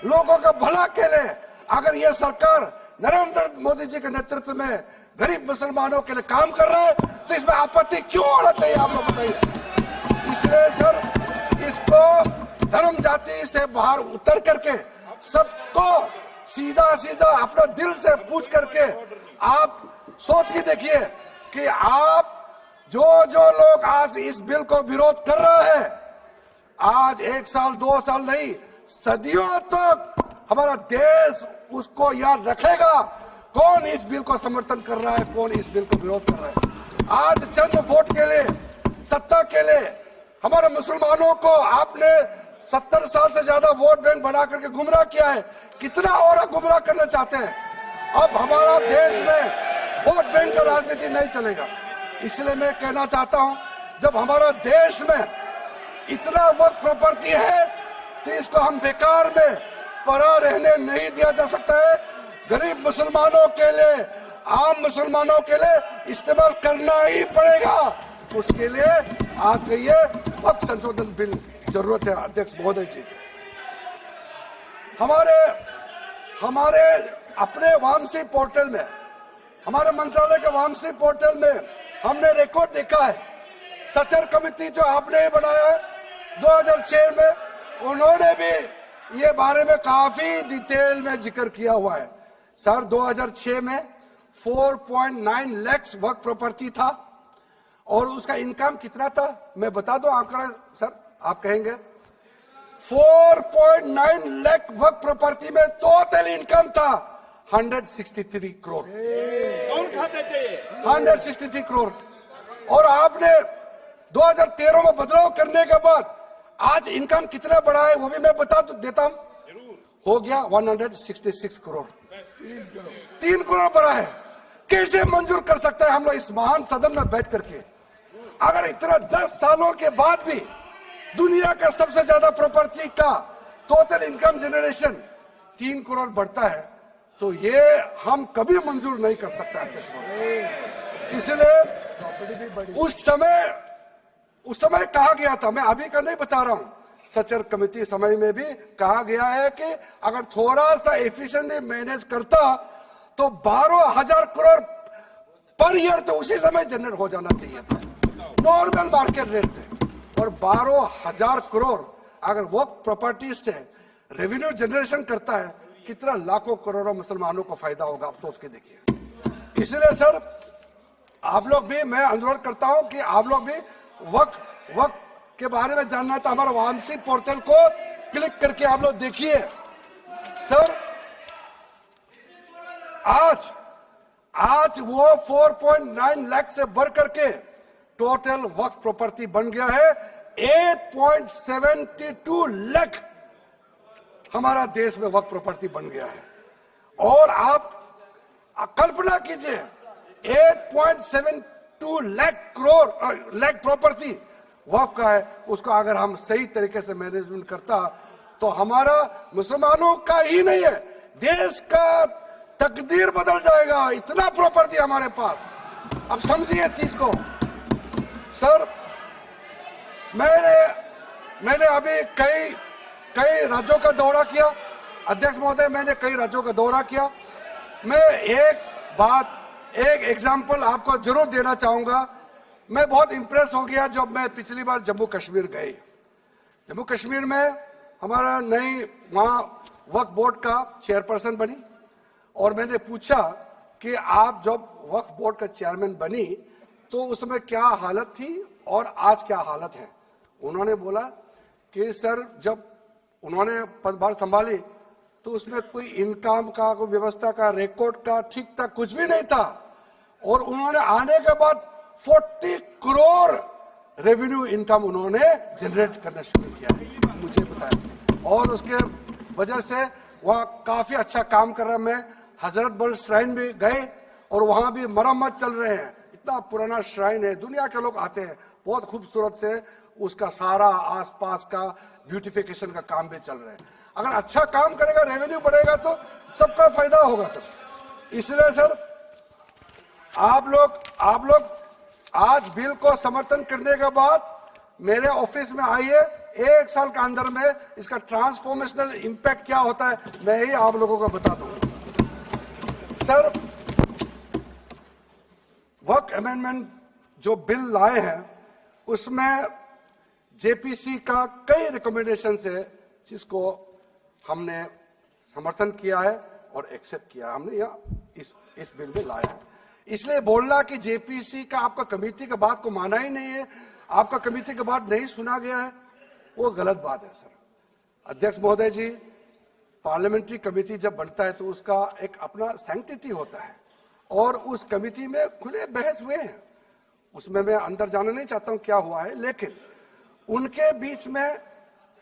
लोगों का भला के लिए अगर ये सरकार नरेंद्र मोदी जी के नेतृत्व में गरीब मुसलमानों के लिए काम कर रहा है, तो इसमें आपत्ति क्यों होना चाहिए? आप लोग बताइए। इसलिए सर, इसको धर्म जाति से बाहर उतर करके सबको सीधा सीधा अपना दिल से पूछ करके आप सोच के देखिए कि आप जो लोग आज इस बिल को विरोध कर रहे हैं, आज 1 साल 2 साल नहीं, सदियों तक हमारा देश उसको याद रखेगा कौन इस बिल को समर्थन कर रहा है, कौन इस बिल को विरोध कर रहा है। आज चंद वोट के लिए, सत्ता के लिए हमारे मुसलमानों को आपने 70 साल से ज्यादा वोट बैंक बना करके गुमराह किया है। कितना और गुमराह करना चाहते हैं? अब हमारा देश में वोट बैंक का राजनीति नहीं चलेगा। इसलिए मैं कहना चाहता हूं, जब हमारा देश में इतना वक्त प्रॉपर्टी है, तो इसको हम बेकार में पड़ा रहने नहीं दिया जा सकता है। गरीब मुसलमानों के लिए, आम मुसलमानों के लिए इस्तेमाल करना ही पड़ेगा। उसके लिए आज के ये वक्त संशोधन बिल जरूरत है। अध्यक्ष महोदय जी, हमारे अपने वामसी पोर्टल में, हमारे मंत्रालय के वामसी पोर्टल में हमने रिकॉर्ड देखा है। सचर कमेटी जो आपने बनाया है 2006 में, उन्होंने भी ये बारे में काफी डिटेल में जिक्र किया हुआ है। सर 2006 में 4.9 लाख वक्त प्रॉपर्टी था और उसका इनकम कितना था? मैं बता दूं आंकड़ा सर, आप कहेंगे 4.9 लाख वक्त प्रॉपर्टी में टोटल इनकम था 163 करोड़। कौन खाते थे? 163 करोड़। और आपने 2013 में बदलाव करने के बाद आज इनकम कितना बढ़ा है वो भी मैं बता देता हूं। हो गया 166 करोड़। 3 करोड़ बढ़ा है। कैसे मंजूर कर सकता है हम लोग इस महान सदन में बैठ करके? अगर इतना 10 सालों के बाद भी दुनिया का सबसे ज्यादा प्रॉपर्टी का टोटल इनकम जनरेशन 3 करोड़ बढ़ता है, तो ये हम कभी मंजूर नहीं कर सकता। इसलिए उस समय कहा गया था, मैं अभी का नहीं बता रहा हूं, सचर कमेटी समय में भी कहा गया है कि अगर थोड़ा सा एफिशिएंटली मैनेज करता तो 12,000 करोड़ पर ईयर तो उसी समय जनरेट हो जाना चाहिए था नॉर्मल मार्केट रेट से। और 12,000 करोड़ अगर वो प्रॉपर्टी से रेवेन्यू जनरेशन करता है, कितना लाखों करोड़ों मुसलमानों को फायदा होगा, आप सोच के देखिए। इसलिए सर आप लोग भी, मैं अनुरोध करता हूं कि आप लोग भी वक्त के बारे में जानना है तो हमारा वामसी पोर्टल को क्लिक करके आप लोग देखिए। सर आज वो 4.9 लाख से बढ़ करके टोटल वक्फ प्रॉपर्टी बन गया है 8.72 लाख। हमारा देश में वक्फ प्रॉपर्टी बन गया है। और आप कल्पना कीजिए 8.72 लाख प्रॉपर्टी वक्फ का है, उसको अगर हम सही तरीके से मैनेजमेंट करता तो हमारा मुसलमानों का ही नहीं है, देश का तकदीर बदल जाएगा। इतना प्रॉपर्टी हमारे पास। अब समझिए चीज को। सर मैंने अभी कई राज्यों का दौरा किया। अध्यक्ष महोदय, मैंने कई राज्यों का दौरा किया। मैं एक एग्जांपल आपको जरूर देना चाहूंगा। मैं बहुत इंप्रेस हो गया जब मैं पिछली बार जम्मू कश्मीर गई। जम्मू कश्मीर में हमारा नई वहां वक्फ बोर्ड का चेयरपर्सन बनी और मैंने पूछा कि आप जब वक्फ बोर्ड का चेयरमैन बनी तो उसमें क्या हालत थी और आज क्या हालत है। उन्होंने बोला कि सर जब उन्होंने पदभार संभाली तो उसमें कोई इनकम का, कोई व्यवस्था का, रिकॉर्ड का ठीक ठाक कुछ भी नहीं था। और उन्होंने आने के बाद 40 करोड़ रेवेन्यू इनकम उन्होंने जनरेट करना शुरू किया, मुझे बताया। और उसके वजह से वह काफी अच्छा काम कर रहा है। मैं हजरत बल श्राइन भी गए और वहां भी मरम्मत चल रहे हैं। इतना पुराना श्राइन है, दुनिया के लोग आते हैं, बहुत खूबसूरत से उसका सारा आसपास का ब्यूटिफिकेशन का काम भी चल रहा है। अगर अच्छा काम करेगा, रेवेन्यू बढ़ेगा तो सबका फायदा होगा सर। इसलिए सर आप लोग आज बिल को समर्थन करने के बाद मेरे ऑफिस में आइए। 1 साल के अंदर में इसका ट्रांसफॉर्मेशनल इंपैक्ट क्या होता है मैं ही आप लोगों को बता दूंगा। सर वक्फ अमेंडमेंट जो बिल लाए हैं उसमें जेपीसी का कई रिकमेंडेशन है जिसको हमने समर्थन किया है और एक्सेप्ट किया। हमने यह इस बिल में लाया है। इसलिए बोलना कि जेपीसी का आपका कमेटी के बात को माना ही नहीं है, आपका कमेटी के बात नहीं सुना गया है, वो गलत बात है सर। अध्यक्ष महोदय जी, पार्लियामेंट्री कमेटी जब बनता है तो उसका एक अपना सैंक्टिटी होता है और उस कमेटी में खुले बहस हुए हैं। उसमें मैं अंदर जाना नहीं चाहता हूं क्या हुआ है, लेकिन उनके बीच में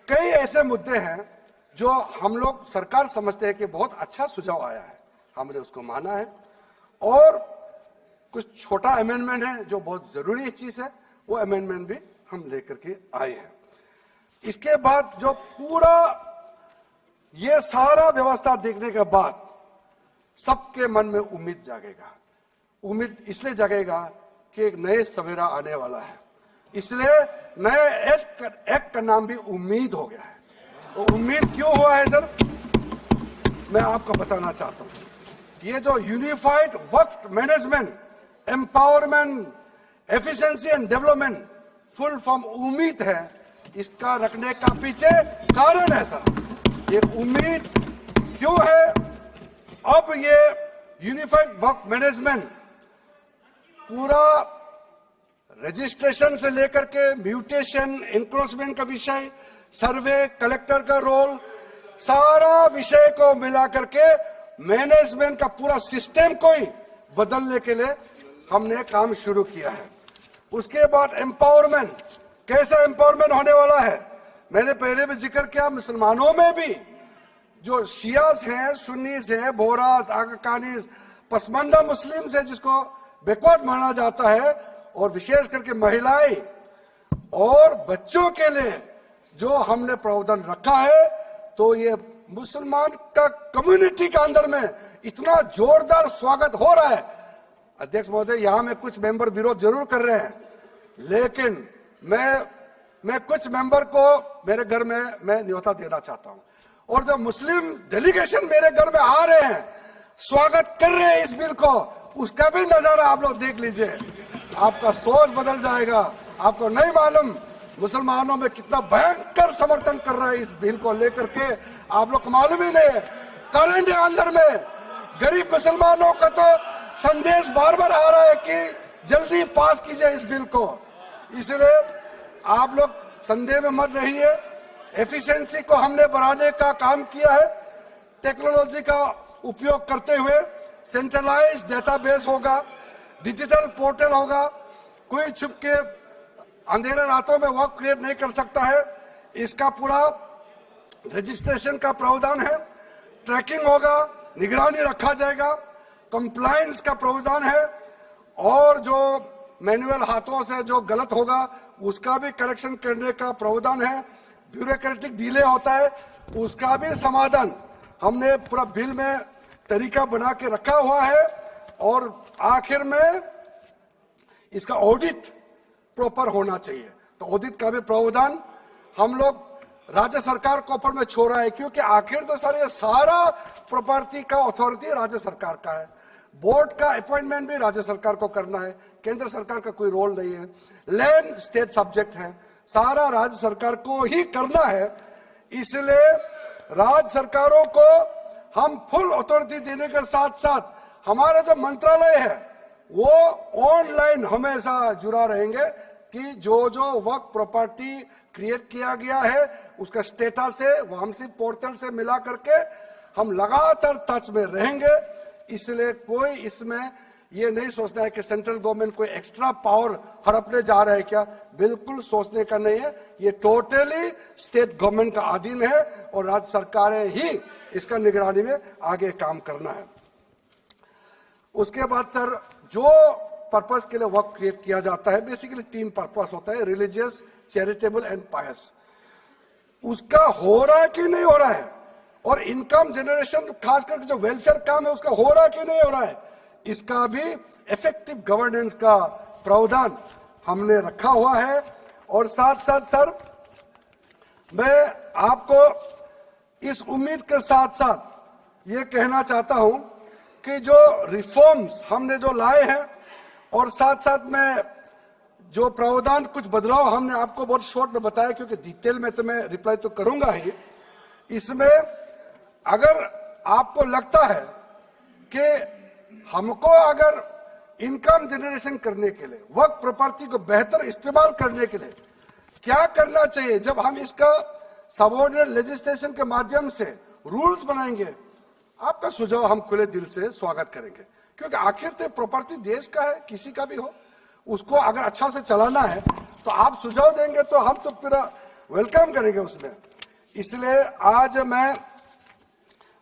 कई ऐसे मुद्दे हैं जो हम लोग सरकार समझते हैं कि बहुत अच्छा सुझाव आया है, हमने उसको माना है। और कुछ छोटा अमेंडमेंट है जो बहुत जरूरी चीज है, वो अमेंडमेंट भी हम लेकर के आए हैं। इसके बाद जो पूरा ये सारा व्यवस्था देखने के बाद सबके मन में उम्मीद जागेगा। उम्मीद इसलिए जागेगा कि एक नए सवेरा आने वाला है, इसलिए नए एक्ट का नाम भी उम्मीद हो गया है। तो उम्मीद क्यों हुआ है सर, मैं आपको बताना चाहता हूं। ये जो unified Waqf management, empowerment, efficiency and development, full form उम्मीद है, इसका रखने का पीछे कारण है सर। ये उम्मीद क्यों है? अब ये यूनिफाइड वक्फ मैनेजमेंट पूरा रजिस्ट्रेशन से लेकर के म्यूटेशन, इंक्रोचमेंट का विषय, सर्वे, कलेक्टर का रोल, सारा विषय को मिला करके मैनेजमेंट का पूरा सिस्टम को ही बदलने के लिए हमने काम शुरू किया है। उसके बाद एम्पावरमेंट, कैसा एम्पावरमेंट होने वाला है? मैंने पहले भी जिक्र किया, मुसलमानों में भी जो शियास हैं, सुन्नीस हैं, बोहरास, आकाकानीस, पसमानदा मुस्लिम्स है जिसको बैकवर्ड माना जाता है, और विशेष करके महिलाएं और बच्चों के लिए जो हमने प्रावधान रखा है, तो ये मुसलमान का कम्युनिटी के अंदर में इतना जोरदार स्वागत हो रहा है। अध्यक्ष महोदय, यहां में कुछ मेंबर विरोध जरूर कर रहे हैं, लेकिन मैं मैं कुछ मेंबर को मेरे घर में मैं न्योता देना चाहता हूं, और जो मुस्लिम डेलीगेशन मेरे घर में आ रहे हैं, स्वागत कर रहे हैं इस बिल को, उसका भी नजारा आप लोग देख लीजिए। आपका सोच बदल जाएगा। आपको नहीं मालूम मुसलमानों में कितना भयंकर समर्थन कर रहा है इस बिल को लेकर के, आप लोग को मालूम ही नहीं है। करंट अंदर में गरीब मुसलमानों का तो संदेश बार बार आ रहा है कि जल्दी पास कीजिए इस बिल को। इसलिए आप लोग संदेह में मत रहिए। एफिशिएंसी को हमने बढ़ाने का काम किया है। टेक्नोलॉजी का उपयोग करते हुए सेंट्रलाइज्ड डेटाबेस होगा, डिजिटल पोर्टल होगा। कोई छुप के अंधेरे रातों में वर्क क्रिएट नहीं कर सकता है। इसका पूरा रजिस्ट्रेशन का प्रावधान है, ट्रैकिंग होगा, निगरानी रखा जाएगा, कंप्लायंस का प्रावधान है, और जो मैनुअल हाथों से जो गलत होगा उसका भी करेक्शन करने का प्रावधान है। ब्यूरोक्रेटिक डिले होता है उसका भी समाधान हमने पूरा बिल में तरीका बना के रखा हुआ है। और आखिर में इसका ऑडिट प्रॉपर होना चाहिए, तो ऑडिट का भी प्रावधान हम लोग राज्य सरकार के ऊपर में छोड़ रहा है, क्योंकि आखिर तो सारा प्रॉपर्टी का अथॉरिटी राज्य सरकार का है। बोर्ड का अपॉइंटमेंट भी राज्य सरकार को करना है, केंद्र सरकार का कोई रोल नहीं है। लैंड स्टेट सब्जेक्ट है, सारा राज्य सरकार को ही करना है। इसलिए राज्य सरकारों को हम फुल अथॉरिटी देने के साथ साथ हमारा जो मंत्रालय है वो ऑनलाइन हमेशा जुड़ा रहेंगे कि जो वर्क प्रॉपर्टी क्रिएट किया गया है उसका स्टेटस से वामसी पोर्टल से मिला करके हम लगातार टच में रहेंगे। इसलिए कोई इसमें ये नहीं सोचना है कि सेंट्रल गवर्नमेंट कोई एक्स्ट्रा पावर हड़पने जा रहा है क्या, बिल्कुल सोचने का नहीं है। ये टोटली स्टेट गवर्नमेंट का अधीन है और राज्य सरकारें ही इसका निगरानी में आगे काम करना है। उसके बाद सर जो पर्पस के लिए वर्क क्रिएट किया जाता है, बेसिकली 3 पर्पस होता है, रिलीजियस, चैरिटेबल एंड पायस। उसका हो रहा है कि नहीं हो रहा है, और इनकम जनरेशन खास करके जो वेलफेयर काम है उसका हो रहा है कि नहीं हो रहा है, इसका भी इफेक्टिव गवर्नेंस का प्रावधान हमने रखा हुआ है। और साथ साथ सर मैं आपको इस उम्मीद के साथ साथ ये कहना चाहता हूं कि जो रिफॉर्म्स हमने जो लाए हैं और साथ साथ में जो प्रावधान कुछ बदलाव हमने आपको बहुत शॉर्ट में बताया, क्योंकि डिटेल में तो मैं रिप्लाई तो करूंगा ही। इसमें अगर आपको लगता है कि हमको अगर इनकम जनरेशन करने के लिए, वर्क प्रॉपर्टी को बेहतर इस्तेमाल करने के लिए क्या करना चाहिए, जब हम इसका सबऑर्डिनेट लेजिस्लेशन के माध्यम से रूल्स बनाएंगे, आपका सुझाव हम खुले दिल से स्वागत करेंगे। क्योंकि आखिर तो प्रॉपर्टी देश का है, किसी का भी हो, उसको अगर अच्छा से चलाना है तो आप सुझाव देंगे तो हम तो पूरा वेलकम करेंगे उसमें। इसलिए आज मैं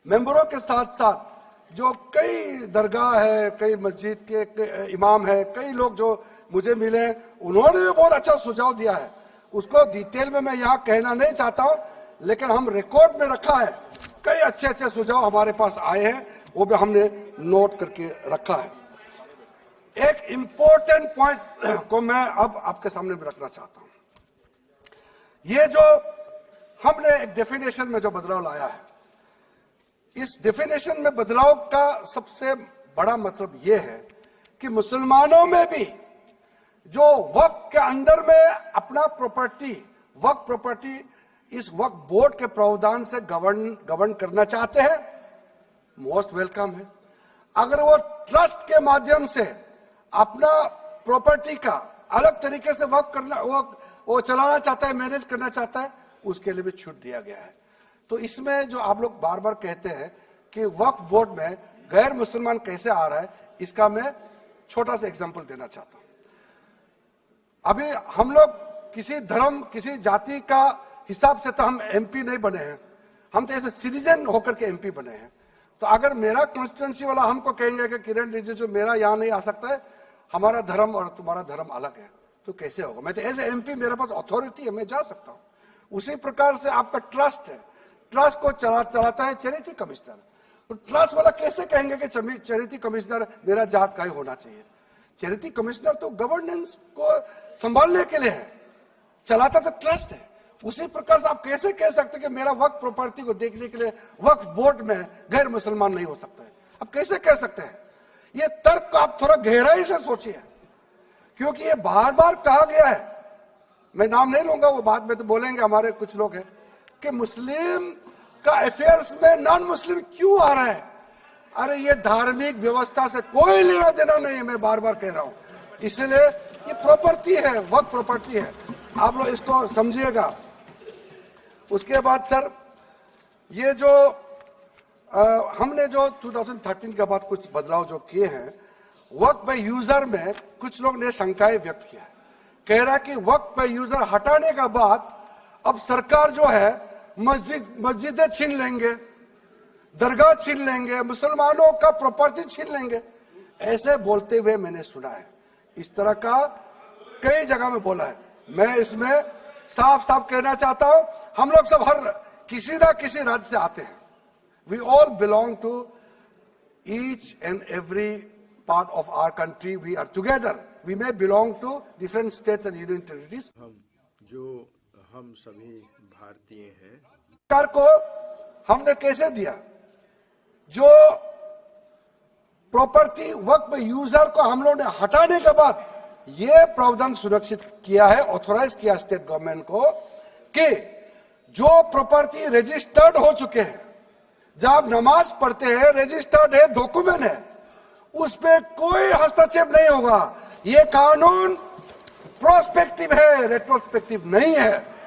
मेंबरों के साथ साथ जो कई दरगाह है, कई मस्जिद के इमाम है, कई लोग जो मुझे मिले, उन्होंने भी बहुत अच्छा सुझाव दिया है। उसको डिटेल में मैं यहाँ कहना नहीं चाहता हूँ, लेकिन हम रिकॉर्ड में रखा है। कई अच्छे अच्छे सुझाव हमारे पास आए हैं, वो भी हमने नोट करके रखा है। एक इंपॉर्टेंट पॉइंट को मैं अब आपके सामने भी रखना चाहता हूं। ये जो हमने एक डेफिनेशन में जो बदलाव लाया है, इस डेफिनेशन में बदलाव का सबसे बड़ा मतलब यह है कि मुसलमानों में भी जो वक्फ के अंदर में अपना प्रॉपर्टी, वक्फ प्रॉपर्टी इस वक्फ बोर्ड के प्रावधान से गवर्न करना चाहते हैं, मोस्ट वेलकम है। अगर वो ट्रस्ट के माध्यम से अपना प्रॉपर्टी का अलग तरीके से वक्फ करना, वो चलाना चाहता है, मैनेज करना चाहता है, उसके लिए भी छूट दिया गया है। तो इसमें जो आप लोग बार बार कहते हैं कि वक्फ बोर्ड में गैर मुसलमान कैसे आ रहा है, इसका मैं छोटा सा एग्जांपल देना चाहता हूं। अभी हम लोग किसी धर्म, किसी जाति का हिसाब से तो हम एमपी नहीं बने हैं, हम तो ऐसे सिटीजन होकर के एमपी बने हैं। तो अगर मेरा कॉन्स्टिट्यूंसी वाला हमको कहेंगे कि किरण रिजिजू मेरा यहाँ नहीं आ सकता है, हमारा धर्म और तुम्हारा धर्म अलग है, तो कैसे होगा? मैं तो एज एमपी, मेरे पास अथॉरिटी है, मैं जा सकता हूँ। उसी प्रकार से आपका ट्रस्ट है, ट्रस्ट को चलाता है चैरिटी कमिश्नर। तो ट्रस्ट वाला कैसे कहेंगे कि चैरिटी कमिश्नर मेरा जात का ही होना चाहिए? चैरिटी कमिश्नर तो गवर्नेंस को संभालने के लिए है, चलाता तो ट्रस्ट है। उसी प्रकार से आप कैसे कह सकते हैं कि मेरा वक्फ प्रॉपर्टी को देखने के लिए वक्फ बोर्ड में गैर मुसलमान नहीं हो सकता है? आप कैसे कह सकते हैं? ये तर्क को आप थोड़ा गहराई से सोचिए, क्योंकि ये बार बार कहा गया है, मैं नाम नहीं लूंगा, वो बाद में तो बोलेंगे हमारे कुछ लोग हैं, कि मुस्लिम का अफेयर्स में नॉन मुस्लिम क्यों आ रहा है। अरे ये धार्मिक व्यवस्था से कोई लेना देना नहीं है, मैं बार बार कह रहा हूं। इसलिए ये प्रॉपर्टी है, वक्फ प्रॉपर्टी है, आप लोग इसको समझिएगा। उसके बाद सर, ये जो हमने जो 2013 के बाद कुछ बदलाव जो किए हैं, वक्फ बाय यूजर में कुछ लोग ने शंकाएं व्यक्त किया है, कह रहा कि वक्फ बाय यूजर हटाने के बाद अब सरकार जो है मस्जिदें छीन लेंगे, दरगाह छीन लेंगे, मुसलमानों का प्रॉपर्टी छीन लेंगे, ऐसे बोलते हुए मैंने सुना है। इस तरह का कई जगह में बोला है। मैं इसमें साफ साफ कहना चाहता हूं, हम लोग सब हर किसी ना किसी राज्य से आते हैं। We all belong to each and every part of our country, we are together, we may belong to different states and union territories. हम सभी भारतीय हैं। सरकार को हमने कैसे दिया? जो प्रॉपर्टी वक्फ यूजर को हम लोगों ने हटाने के बाद ये प्रावधान सुरक्षित किया है, ऑथोराइज किया स्टेट गवर्नमेंट को, कि जो प्रॉपर्टी रजिस्टर्ड हो चुके हैं, जब आप नमाज पढ़ते हैं, रजिस्टर्ड है, डॉक्यूमेंट है, उस पे कोई हस्तक्षेप नहीं होगा। ये कानून प्रोस्पेक्टिव है, रेट्रोस्पेक्टिव नहीं है।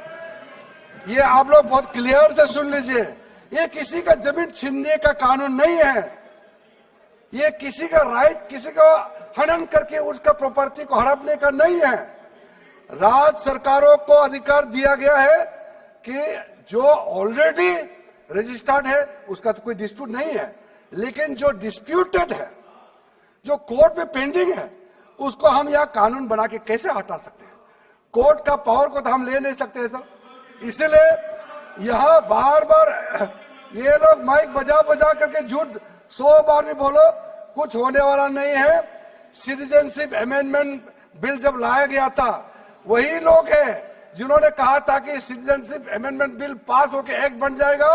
ये आप लोग बहुत क्लियर से सुन लीजिए, ये किसी का जमीन छीनने का कानून नहीं है। ये किसी का राइट, किसी का हनन करके उसका प्रॉपर्टी को हड़पने का नहीं है। राज्य सरकारों को अधिकार दिया गया है कि जो ऑलरेडी रजिस्टर्ड है उसका तो कोई डिस्प्यूट नहीं है, लेकिन जो डिस्प्यूटेड है, जो कोर्ट में पेंडिंग है, उसको हम यह कानून बना के कैसे हटा सकते हैं? कोर्ट का पावर को तो हम ले नहीं सकते सर। इसलिए यहां बार बार ये लोग माइक बजा बजा करके झूठ 100 बार भी बोलो, कुछ होने वाला नहीं है। सिटीजनशिप अमेंडमेंट बिल जब लाया गया था, वही लोग हैं जिन्होंने कहा था कि सिटीजनशिप अमेंडमेंट बिल पास होकर एक्ट बन जाएगा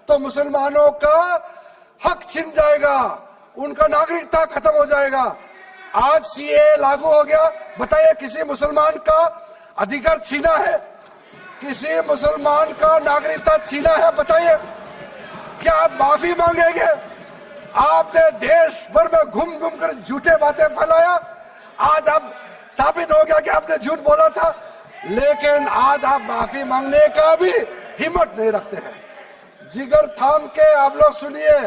तो मुसलमानों का हक छिन जाएगा, उनका नागरिकता खत्म हो जाएगा। आज सीए लागू हो गया, बताइए किसी मुसलमान का अधिकार छीना है? किसी मुसलमान का नागरिकता छीना है? बताइए, क्या आप माफी मांगेंगे? आपने देश भर में घूम घूम कर झूठे बातें फैलाया, आज आप साबित हो गया कि आपने झूठ बोला था, लेकिन आज आप माफी मांगने का भी हिम्मत नहीं रखते हैं। जिगर थाम के आप लोग सुनिए,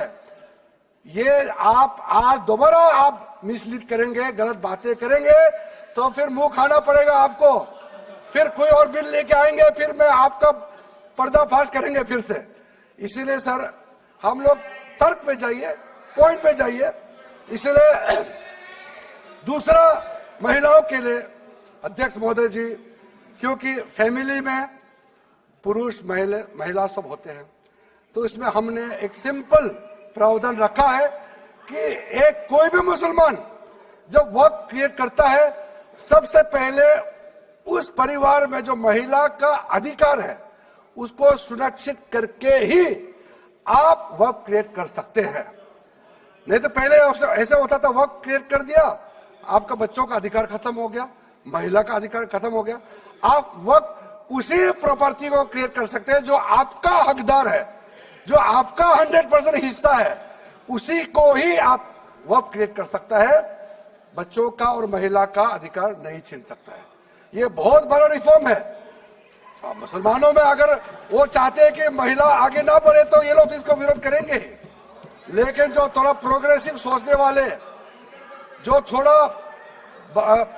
ये आप आज दोबारा आप मिसलीड करेंगे, गलत बातें करेंगे तो फिर मुंह खाना पड़ेगा आपको। फिर कोई और बिल लेके आएंगे, फिर मैं आपका पर्दाफाश करेंगे फिर से। इसीलिए सर, हम लोग तर्क पे जाइए, पॉइंट पे जाइए। इसलिए दूसरा, महिलाओं के लिए अध्यक्ष महोदय जी, क्योंकि फैमिली में पुरुष महिला सब होते हैं, तो इसमें हमने एक सिंपल प्रावधान रखा है कि एक कोई भी मुसलमान जब वक्फ क्रिएट करता है, सबसे पहले उस परिवार में जो महिला का अधिकार है उसको सुरक्षित करके ही आप वक्फ क्रिएट कर सकते हैं। नहीं तो पहले ऐसा होता था, वक्फ क्रिएट कर दिया, आपका बच्चों का अधिकार खत्म हो गया, महिला का अधिकार खत्म हो गया। आप वक्फ उसी प्रॉपर्टी को क्रिएट कर सकते हैं जो आपका हकदार है, जो आपका 100% हिस्सा है, उसी को ही आप वक्फ क्रिएट कर सकता है। बच्चों का और महिला का अधिकार नहीं छीन सकता है। ये बहुत बड़ा रिफॉर्म है। मुसलमानों में अगर वो चाहते हैं कि महिला आगे ना बढ़े तो ये लोग तो इसको विरोध करेंगे ही, लेकिन जो थोड़ा प्रोग्रेसिव सोचने वाले, जो थोड़ा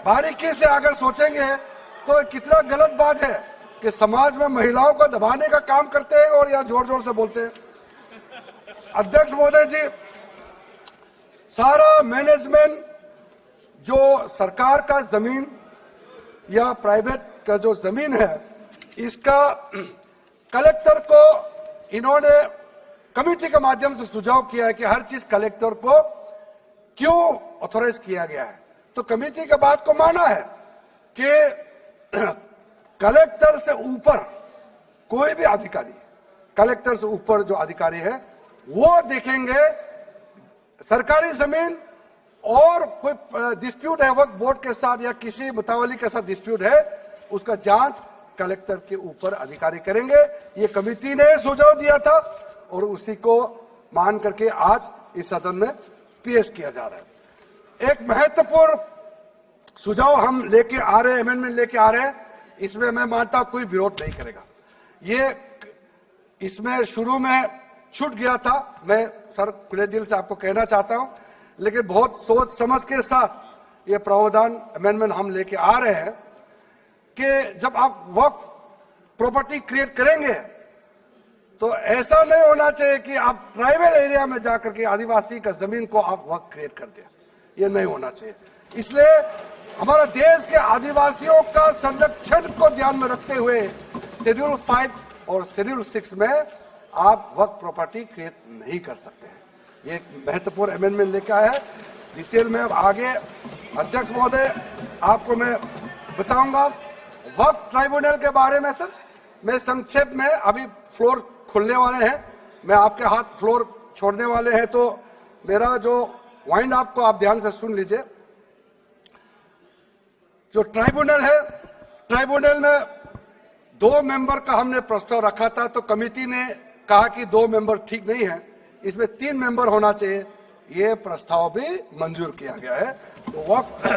बारीकी से अगर सोचेंगे तो कितना गलत बात है कि समाज में महिलाओं को दबाने का काम करते हैं और यहाँ जोर जोर से बोलते हैं। अध्यक्ष महोदय जी, सारा मैनेजमेंट जो सरकार का जमीन या प्राइवेट का जो जमीन है, इसका कलेक्टर को इन्होंने कमेटी के माध्यम से सुझाव किया है कि हर चीज कलेक्टर को क्यों ऑथोराइज किया गया है। तो कमेटी के बात को माना है कि कलेक्टर से ऊपर कोई भी अधिकारी, कलेक्टर से ऊपर जो अधिकारी है वो देखेंगे सरकारी जमीन और कोई डिस्प्यूट है वक्फ बोर्ड के साथ या किसी मुतावली के साथ डिस्प्यूट है, उसका जांच कलेक्टर के ऊपर अधिकारी करेंगे। ये कमेटी ने सुझाव दिया था और उसी को मान करके आज इस सदन में पेश किया जा रहा है। एक महत्वपूर्ण सुझाव हम लेके आ रहे हैं, अमेंडमेंट लेके आ रहे हैं, इसमें मैं मानता हूं कोई विरोध नहीं करेगा। ये इसमें शुरू में छूट गया था, मैं सर खुले दिल से आपको कहना चाहता हूं, लेकिन बहुत सोच समझ के साथ ये प्रावधान अमेंडमेंट हम लेके आ रहे हैं कि जब आप वक्फ प्रॉपर्टी क्रिएट करेंगे तो ऐसा नहीं होना चाहिए कि आप ट्राइबल एरिया में जाकर के आदिवासी का जमीन को आप वक्फ क्रिएट कर दें, ये नहीं होना चाहिए। इसलिए हमारा देश के आदिवासियों का संरक्षण को ध्यान में रखते हुए शेड्यूल 5 और शेड्यूल 6 में आप वक्फ प्रॉपर्टी क्रिएट नहीं कर सकते हैं। ये एक महत्वपूर्ण अमेंडमेंट लेकर आया है। डिटेल में अब आगे अध्यक्ष महोदय आपको मैं बताऊंगा। वक्फ ट्राइब्यूनल के बारे में सर मैं संक्षेप में, अभी फ्लोर खुलने वाले हैं, मैं आपके हाथ फ्लोर छोड़ने वाले हैं, तो मेरा जो वाइंड अप को आप ध्यान से सुन लीजिए। जो ट्राइब्यूनल है, ट्राइब्यूनल में 2 मेंबर का हमने प्रस्ताव रखा था, तो कमेटी ने कहा कि 2 मेंबर ठीक नहीं है, इसमें 3 मेंबर होना चाहिए। ये प्रस्ताव भी मंजूर किया गया है। तो वक्फ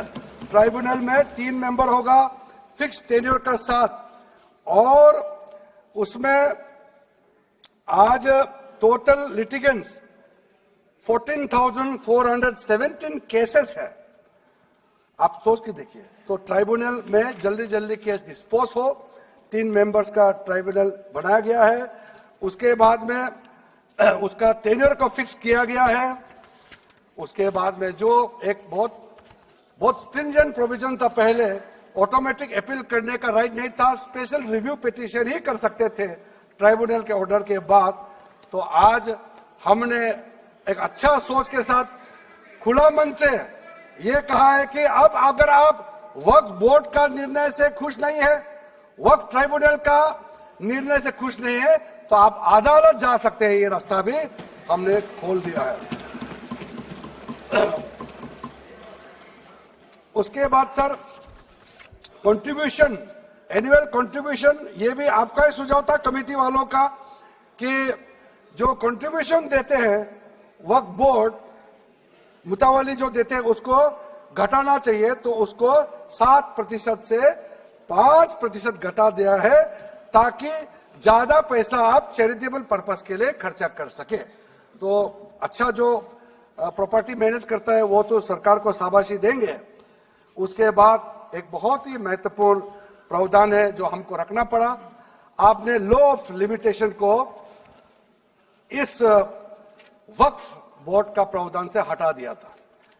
ट्राइब्यूनल में 3 मेंबर होगा फिक्स टेन्योर का साथ, और उसमें आज टोटल लिटिगेंट्स 14,417 केसेस है। आप सोच के देखिए, तो ट्राइब्यूनल में जल्दी जल्दी केस डिस्पोज हो, 3 मेंबर्स का ट्राइब्यूनल बनाया गया है। उसके बाद में उसका टेन्योर को फिक्स किया गया है। उसके बाद में जो एक बहुत स्ट्रिंजेंट प्रोविजन था, पहले ऑटोमेटिक अपील करने का राइट नहीं था, स्पेशल रिव्यू पिटीशन ही कर सकते थे ट्राइब्यूनल के ऑर्डर के बाद। तो आज हमने एक अच्छा सोच के साथ खुला मन से ये कहा है कि अब अगर आप वक्फ बोर्ड का निर्णय से खुश नहीं है, वक्फ ट्राइब्यूनल का निर्णय से खुश नहीं है, तो आप अदालत जा सकते हैं। ये रास्ता भी हमने खोल दिया है। उसके बाद सर कंट्रीब्यूशन, एनुअल कंट्रीब्यूशन, ये भी आपका ही सुझाव था कमेटी वालों का कि जो कंट्रीब्यूशन देते हैं वक्फ बोर्ड मुतावली जो देते हैं उसको घटाना चाहिए, तो उसको 7% से 5% घटा दिया है, ताकि ज्यादा पैसा आप चैरिटेबल पर्पस के लिए खर्चा कर सके। तो अच्छा जो प्रॉपर्टी मैनेज करता है वो तो सरकार को शाबाशी देंगे। उसके बाद एक बहुत ही महत्वपूर्ण प्रावधान है जो हमको रखना पड़ा, आपने लॉ ऑफ लिमिटेशन को इस वक्फ बोर्ड का प्रावधान से हटा दिया था,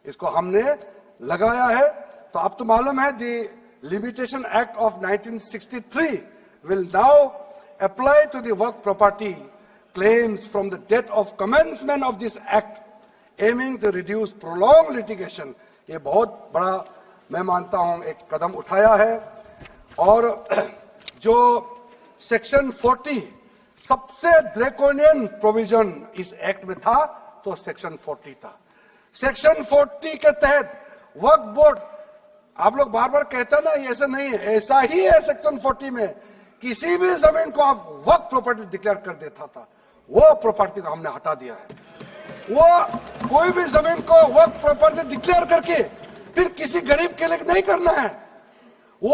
इसको हमने लगाया है। तो अब तो मालूम है the limitation act of 1963 will now apply to the work property claims from the date of commencement of this act, aiming to reduce prolonged litigation। ये बहुत बड़ा मैं मानता हूं एक कदम उठाया है। और जो सेक्शन 40 सबसे ड्रैकोनियन प्रोविजन इस एक्ट में था, तो सेक्शन 40 था। सेक्शन 40 के तहत वक्फ बोर्ड, आप लोग बार बार कहते हैं ना, ये ऐसा नहीं है, ऐसा ही है। सेक्शन 40 में किसी भी जमीन को आप वक्फ प्रॉपर्टी डिक्लेयर कर देता था, वो प्रॉपर्टी को हमने हटा दिया है। वो कोई भी जमीन को वक्फ प्रॉपर्टी डिक्लेयर करके फिर किसी गरीब के लिए नहीं करना है।